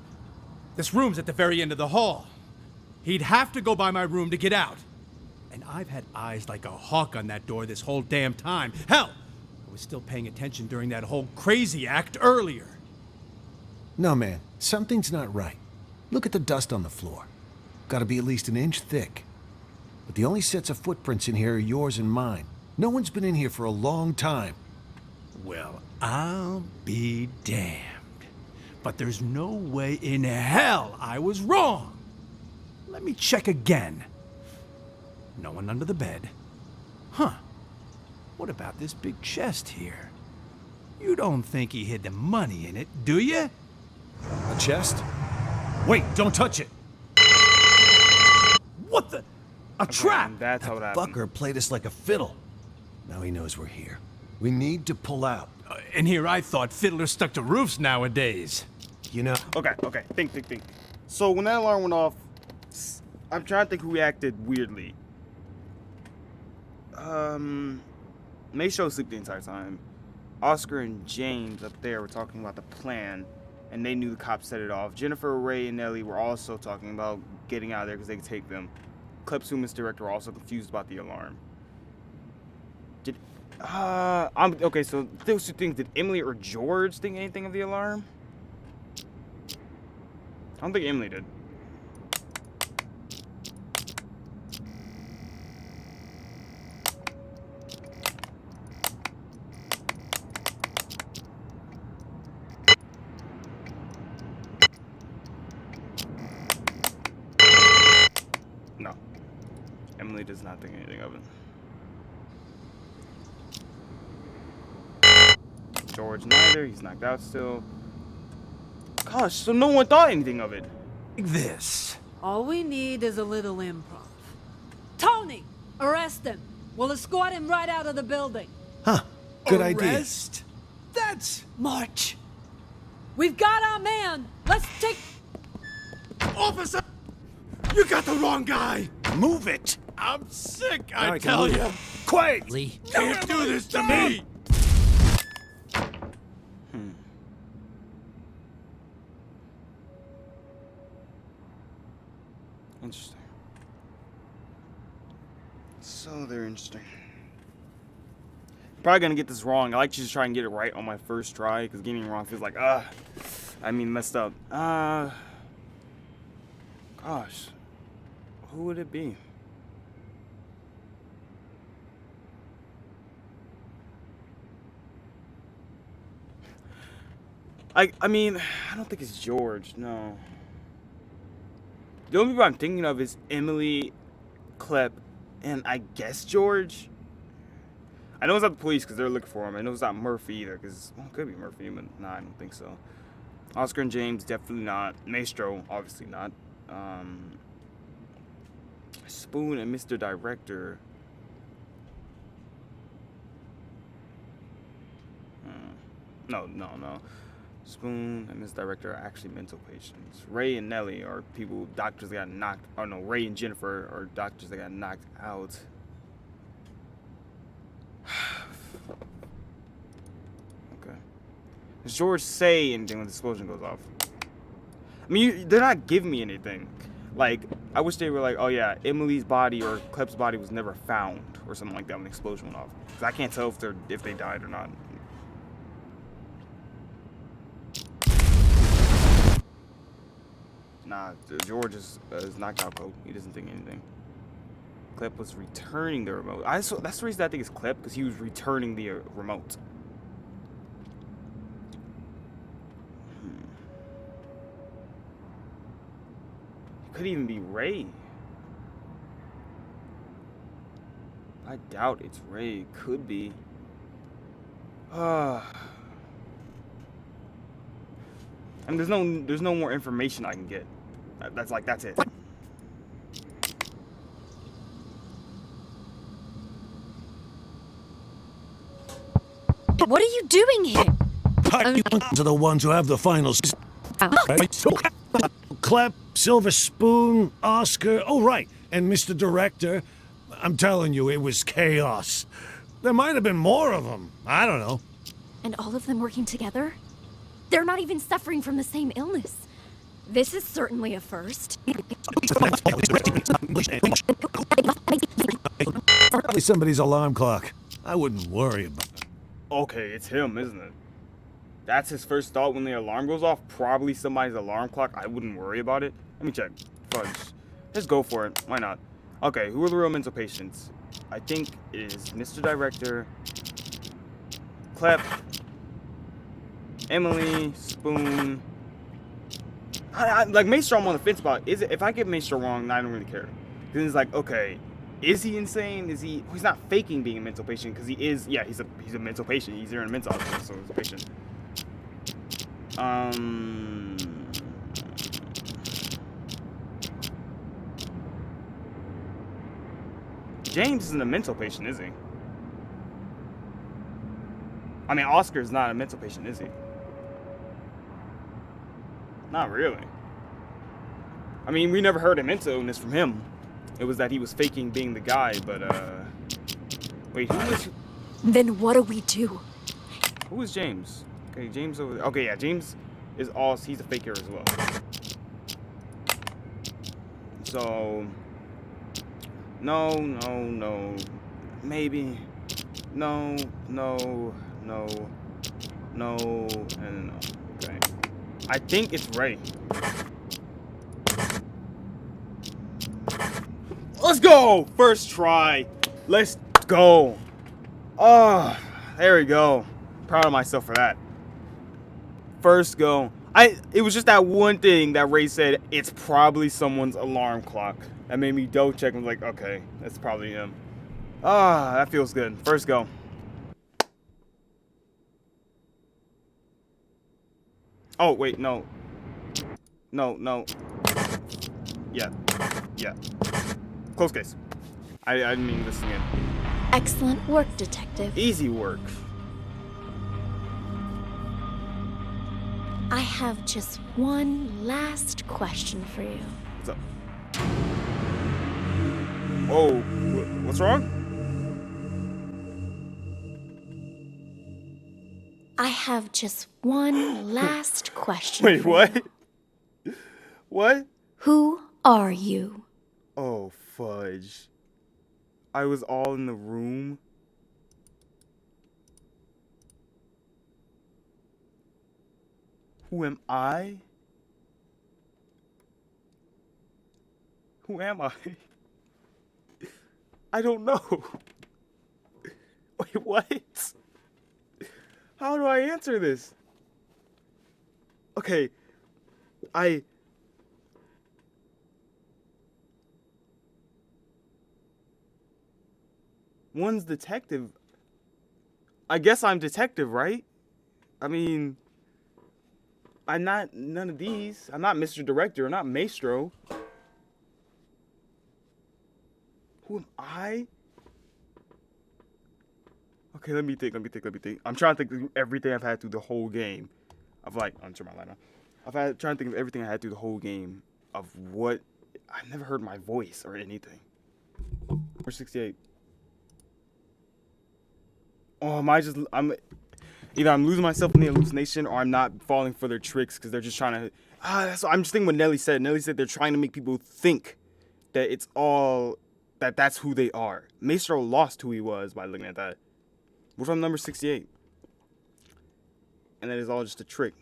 This room's at the very end of the hall. He'd have to go by my room to get out. And I've had eyes like a hawk on that door this whole damn time. Hell, I was still paying attention during that whole crazy act earlier. No, man. Something's not right. Look at the dust on the floor. Gotta be at least an inch thick. But the only sets of footprints in here are yours and mine. No one's been in here for a long time. Well, I'll be damned. But there's no way in hell I was wrong. Let me check again. No one under the bed. Huh. What about this big chest here? You don't think he hid the money in it, do you? A chest? Wait, don't touch it! What the? A trap! That's how it happened. Fucker played us like a fiddle. Now he knows we're here. We need to pull out. And here I thought fiddlers stuck to roofs nowadays. You know... Okay. Think. So when that alarm went off, I'm trying to think who acted weirdly. Mayshow was asleep the entire time. Oscar and James up there were talking about the plan, and they knew the cops set it off. Jennifer, Ray, and Nellie were also talking about getting out of there because they could take them. Klepsuma's director were also confused about the alarm. Okay, so those two things, did Emily or George think anything of the alarm? I don't think Emily did. No. Emily does not think anything of it. George neither, he's knocked out still. Gosh, so no one thought anything of it. This. All we need is a little improv. Tony! Arrest him! We'll escort him right out of the building. Huh. Good idea. Arrest? That's... March! We've got our man! Let's take... Officer! You got the wrong guy! Move it! I'm sick, Now I I can tell move you! it. Quiet! Lee. Can't do this to me! Interesting. So they're interesting. Probably gonna get this wrong. I like to just try and get it right on my first try, because getting it wrong feels like, messed up. Gosh. Who would it be? I mean, I don't think it's George, no. The only people I'm thinking of is Emily, Clep, and I guess George. I know it's not the police because they're looking for him. I know it's not Murphy either because, well, it could be Murphy, but nah, I don't think so. Oscar and James, definitely not. Maestro, obviously not. Spoon and Mr. Director. No. Spoon and Mr. Director are actually mental patients. Ray and Nellie are people, doctors that got knocked. Oh no, Ray and Jennifer are doctors that got knocked out. Okay. Does George say anything when the explosion goes off? I mean, they're not giving me anything. Like, I wish they were like, oh yeah, Emily's body or Clep's body was never found or something like that when the explosion went off. Because I can't tell if they died or not. Nah, George is knocked out cold. He doesn't think anything. Clep was returning the remote. That's the reason I think it's Clep, because he was returning the remote. It could even be Ray. I doubt it's Ray. It could be. And there's no more information I can get. That's it. What are you doing here? To the ones who have the final. Right? Clep, Silver Spoon, Oscar. Oh, right. And Mr. Director. I'm telling you, it was chaos. There might have been more of them. I don't know. And all of them working together? They're not even suffering from the same illness. This is certainly a first. Probably somebody's alarm clock. I wouldn't worry about it. Okay, it's him, isn't it? That's his first thought when the alarm goes off. Probably somebody's alarm clock. I wouldn't worry about it. Let me check. Fudge. Let's go for it. Why not? Okay, who are the real mental patients? I think it is Mr. Director, Clep, Emily, Spoon. Like Maestro, I'm on the fence about. Is it, if I get Maestro wrong, I don't really care. Then it's like, okay, is he insane? Is he? He's not faking being a mental patient because he is. Yeah, he's a mental patient. He's in a mental hospital, so he's a patient. James isn't a mental patient, is he? I mean, Oscar's not a mental patient, is he? Not really. I mean, we never heard a mental illness from him. It was that he was faking being the guy, but, wait, who was... Then what do we do? Who was James? Okay, James over there. Okay, yeah, James is also... He's a faker as well. So... No. Maybe. No. And no. Okay. I think it's Ray. Let's go! First try. Let's go. Oh, there we go. Proud of myself for that. First go. It was just that one thing that Ray said, it's probably someone's alarm clock. That made me double check and was like, okay, that's probably him. Ah, that feels good. First go. Oh, wait, no. No. Yeah. Close case. I didn't mean this again. Excellent work, Detective. Easy work. I have just one last question for you. What's up? Whoa, what's wrong? I have just one last question. Wait, for what? You. What? Who are you? Oh, fudge. I was all in the room. Who am I? Who am I? I don't know. Wait, what? How do I answer this? Okay, One's detective. I guess I'm detective, right? I mean, I'm not none of these. I'm not Mr. Director. I'm not Maestro. Who am I? Okay, let me think. I'm trying to think of everything I've had through the whole game. I'm turning my light on. Trying to think of everything I had through the whole game of what I've never heard my voice or anything. Number 68. Oh, I'm either I'm losing myself in the hallucination or I'm not falling for their tricks because they're just trying to. I'm just thinking what Nelly said. Nelly said they're trying to make people think that it's all that's who they are. Maestro lost who he was by looking at that. What if I'm number 68? And that is all just a trick.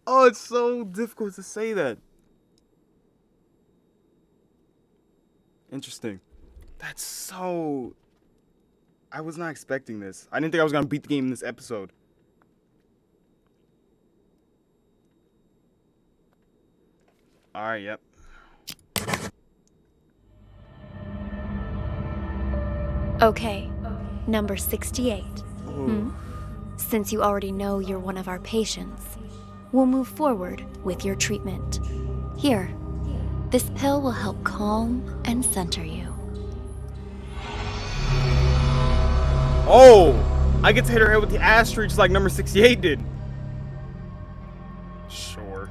Oh, it's so difficult to say that. Interesting. That's so... I was not expecting this. I didn't think I was going to beat the game in this episode. Alright, yep. Okay, number 68. Since you already know you're one of our patients, we'll move forward with your treatment. Here, this pill will help calm and center you. Oh! I get to hit her head with the ashtray just like number 68 did. Sure.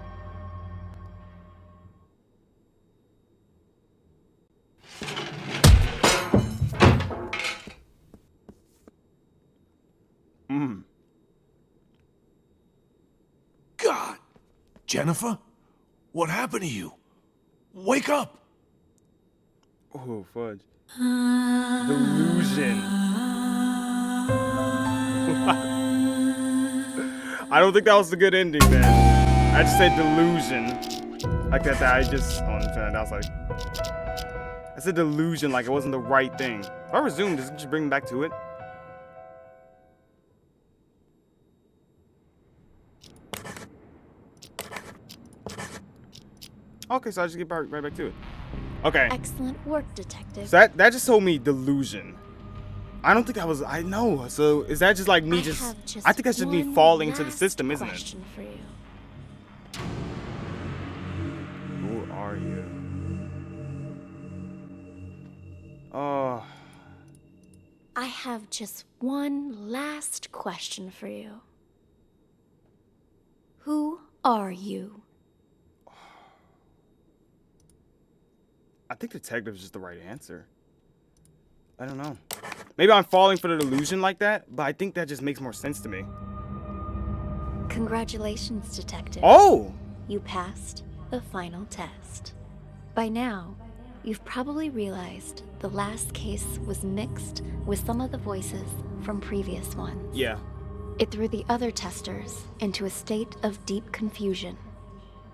God! Jennifer? What happened to you? Wake up! Oh, fudge. Delusion. I don't think that was a good ending, man. I just said delusion. Like that I just... Oh, that was like... I said delusion like it wasn't the right thing. If I resume, does it just bring me back to it? Okay, so I just get right back to it. Okay. Excellent work, detective. So that just told me delusion. I don't think that was... I know. So is that just like me I think that's just me falling into the system, isn't it? For you. Who are you? Oh. I have just one last question for you. Who are you? I think detective is just the right answer. I don't know. Maybe I'm falling for the delusion like that, but I think that just makes more sense to me. Congratulations, detective. Oh! You passed the final test. By now, you've probably realized the last case was mixed with some of the voices from previous ones. Yeah. It threw the other testers into a state of deep confusion,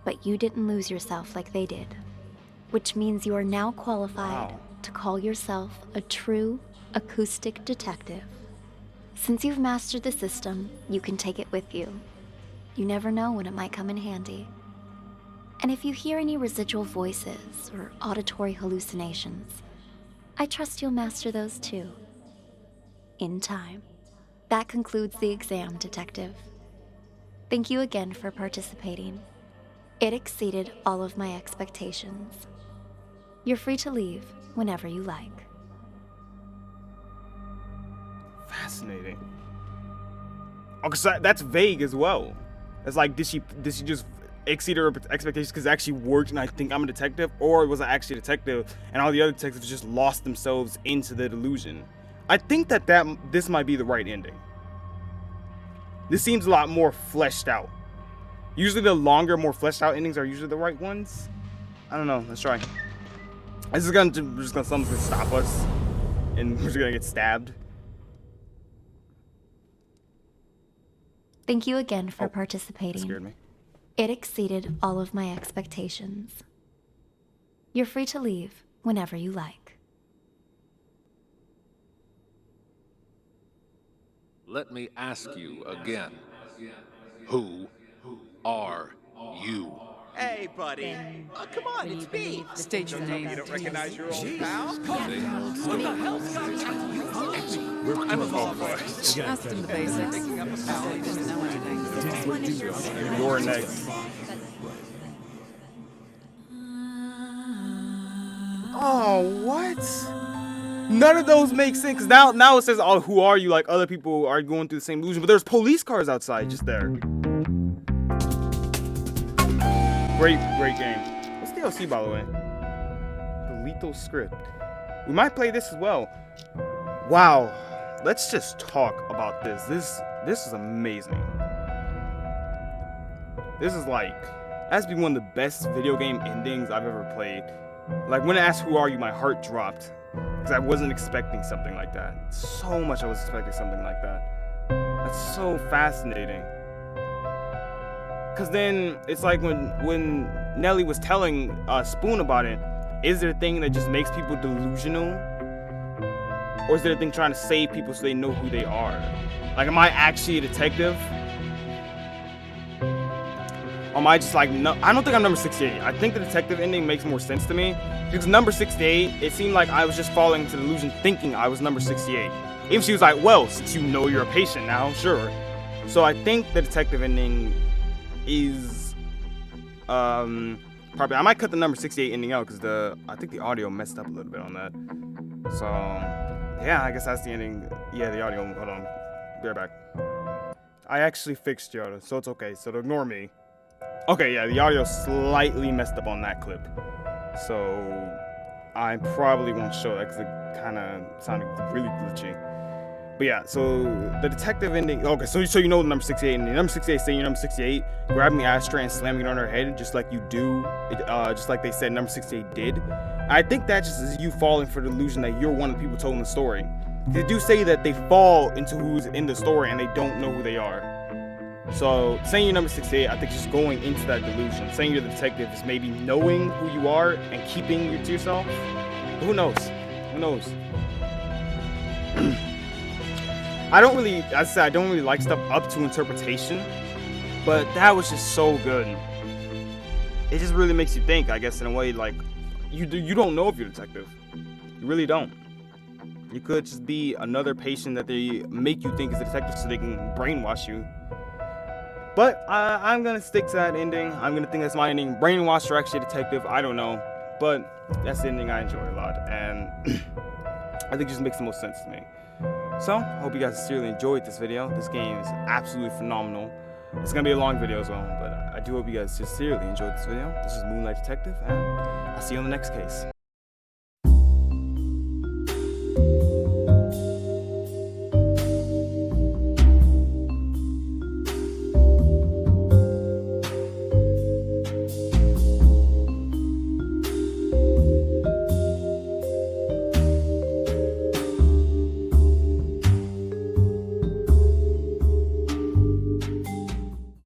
but you didn't lose yourself like they did, which means you are now qualified to call yourself a true acoustic detective. Since you've mastered the system, you can take it with you. You never know when it might come in handy. And if you hear any residual voices or auditory hallucinations, I trust you'll master those too. In time. That concludes the exam, detective. Thank you again for participating. It exceeded all of my expectations. You're free to leave whenever you like. Fascinating. Okay, so that's vague as well. It's like, did she just exceed her expectations because it actually worked and I think I'm a detective? Or was I actually a detective and all the other detectives just lost themselves into the delusion? I think that this might be the right ending. This seems a lot more fleshed out. Usually the longer, more fleshed out endings are usually the right ones. I don't know. Let's try. Someone's gonna stop us, and we're just gonna get stabbed. Thank you again for participating. That scared me. It exceeded all of my expectations. You're free to leave whenever you like. Let me ask you again. Who are You. Hey, buddy. Oh, come on, it's me. State your name. You don't recognize your old pal? What the hell's got you? I'm involved. Asked him the basics. He didn't know anything. You're next. Oh, what? None of those make sense. 'Cause now it says, "Oh, who are you?" Like other people are going through the same illusion, but there's police cars outside just there. Great game. What's DLC, by the way? The Lethal Script. We might play this as well. Wow. Let's just talk about this. This is amazing. This is like, has to be one of the best video game endings I've ever played. Like when it asked "Who are you?" my heart dropped because I wasn't expecting something like that. So much I was expecting something like that. That's so fascinating. Cause then it's like when Nelly was telling Spoon about it, is there a thing that just makes people delusional? Or is there a thing trying to save people so they know who they are? Like, am I actually a detective? Or am I just like, no, I don't think I'm number 68. I think the detective ending makes more sense to me. Because number 68, it seemed like I was just falling into the illusion thinking I was number 68. Even she was like, well, since you know you're a patient now, sure. So I think the detective ending is probably, I might cut the number 68 ending out because I think the audio messed up a little bit on that. So yeah, I guess that's the ending. Yeah, the audio. Hold on, be right back. I actually fixed Yoda, so it's okay. So ignore me. Okay, yeah, the audio slightly messed up on that clip, so I probably won't show that because it kind of sounded really glitchy. But yeah, so the detective ending. Okay, so you know the number 68 ending. Number 68 saying you're number 68, grabbing the ashtray and slamming it on her head, just like you do, just like they said number 68 did. I think that just is you falling for the illusion that you're one of the people telling the story. They do say that they fall into who's in the story and they don't know who they are. So saying you're number 68, I think just going into that delusion. Saying you're the detective is maybe knowing who you are and keeping it to yourself. But who knows? Who knows? I don't really, as I said, I don't really like stuff up to interpretation, but that was just so good. It just really makes you think, I guess, in a way, like, you don't know if you're a detective. You really don't. You could just be another patient that they make you think is a detective so they can brainwash you. But I'm going to stick to that ending. I'm going to think that's my ending. Brainwash or actually a detective, I don't know. But that's the ending I enjoy a lot, and I think it just makes the most sense to me. So, I hope you guys sincerely enjoyed this video. This game is absolutely phenomenal. It's going to be a long video as well, but I do hope you guys sincerely enjoyed this video. This is Moonlight Detective, and I'll see you on the next case.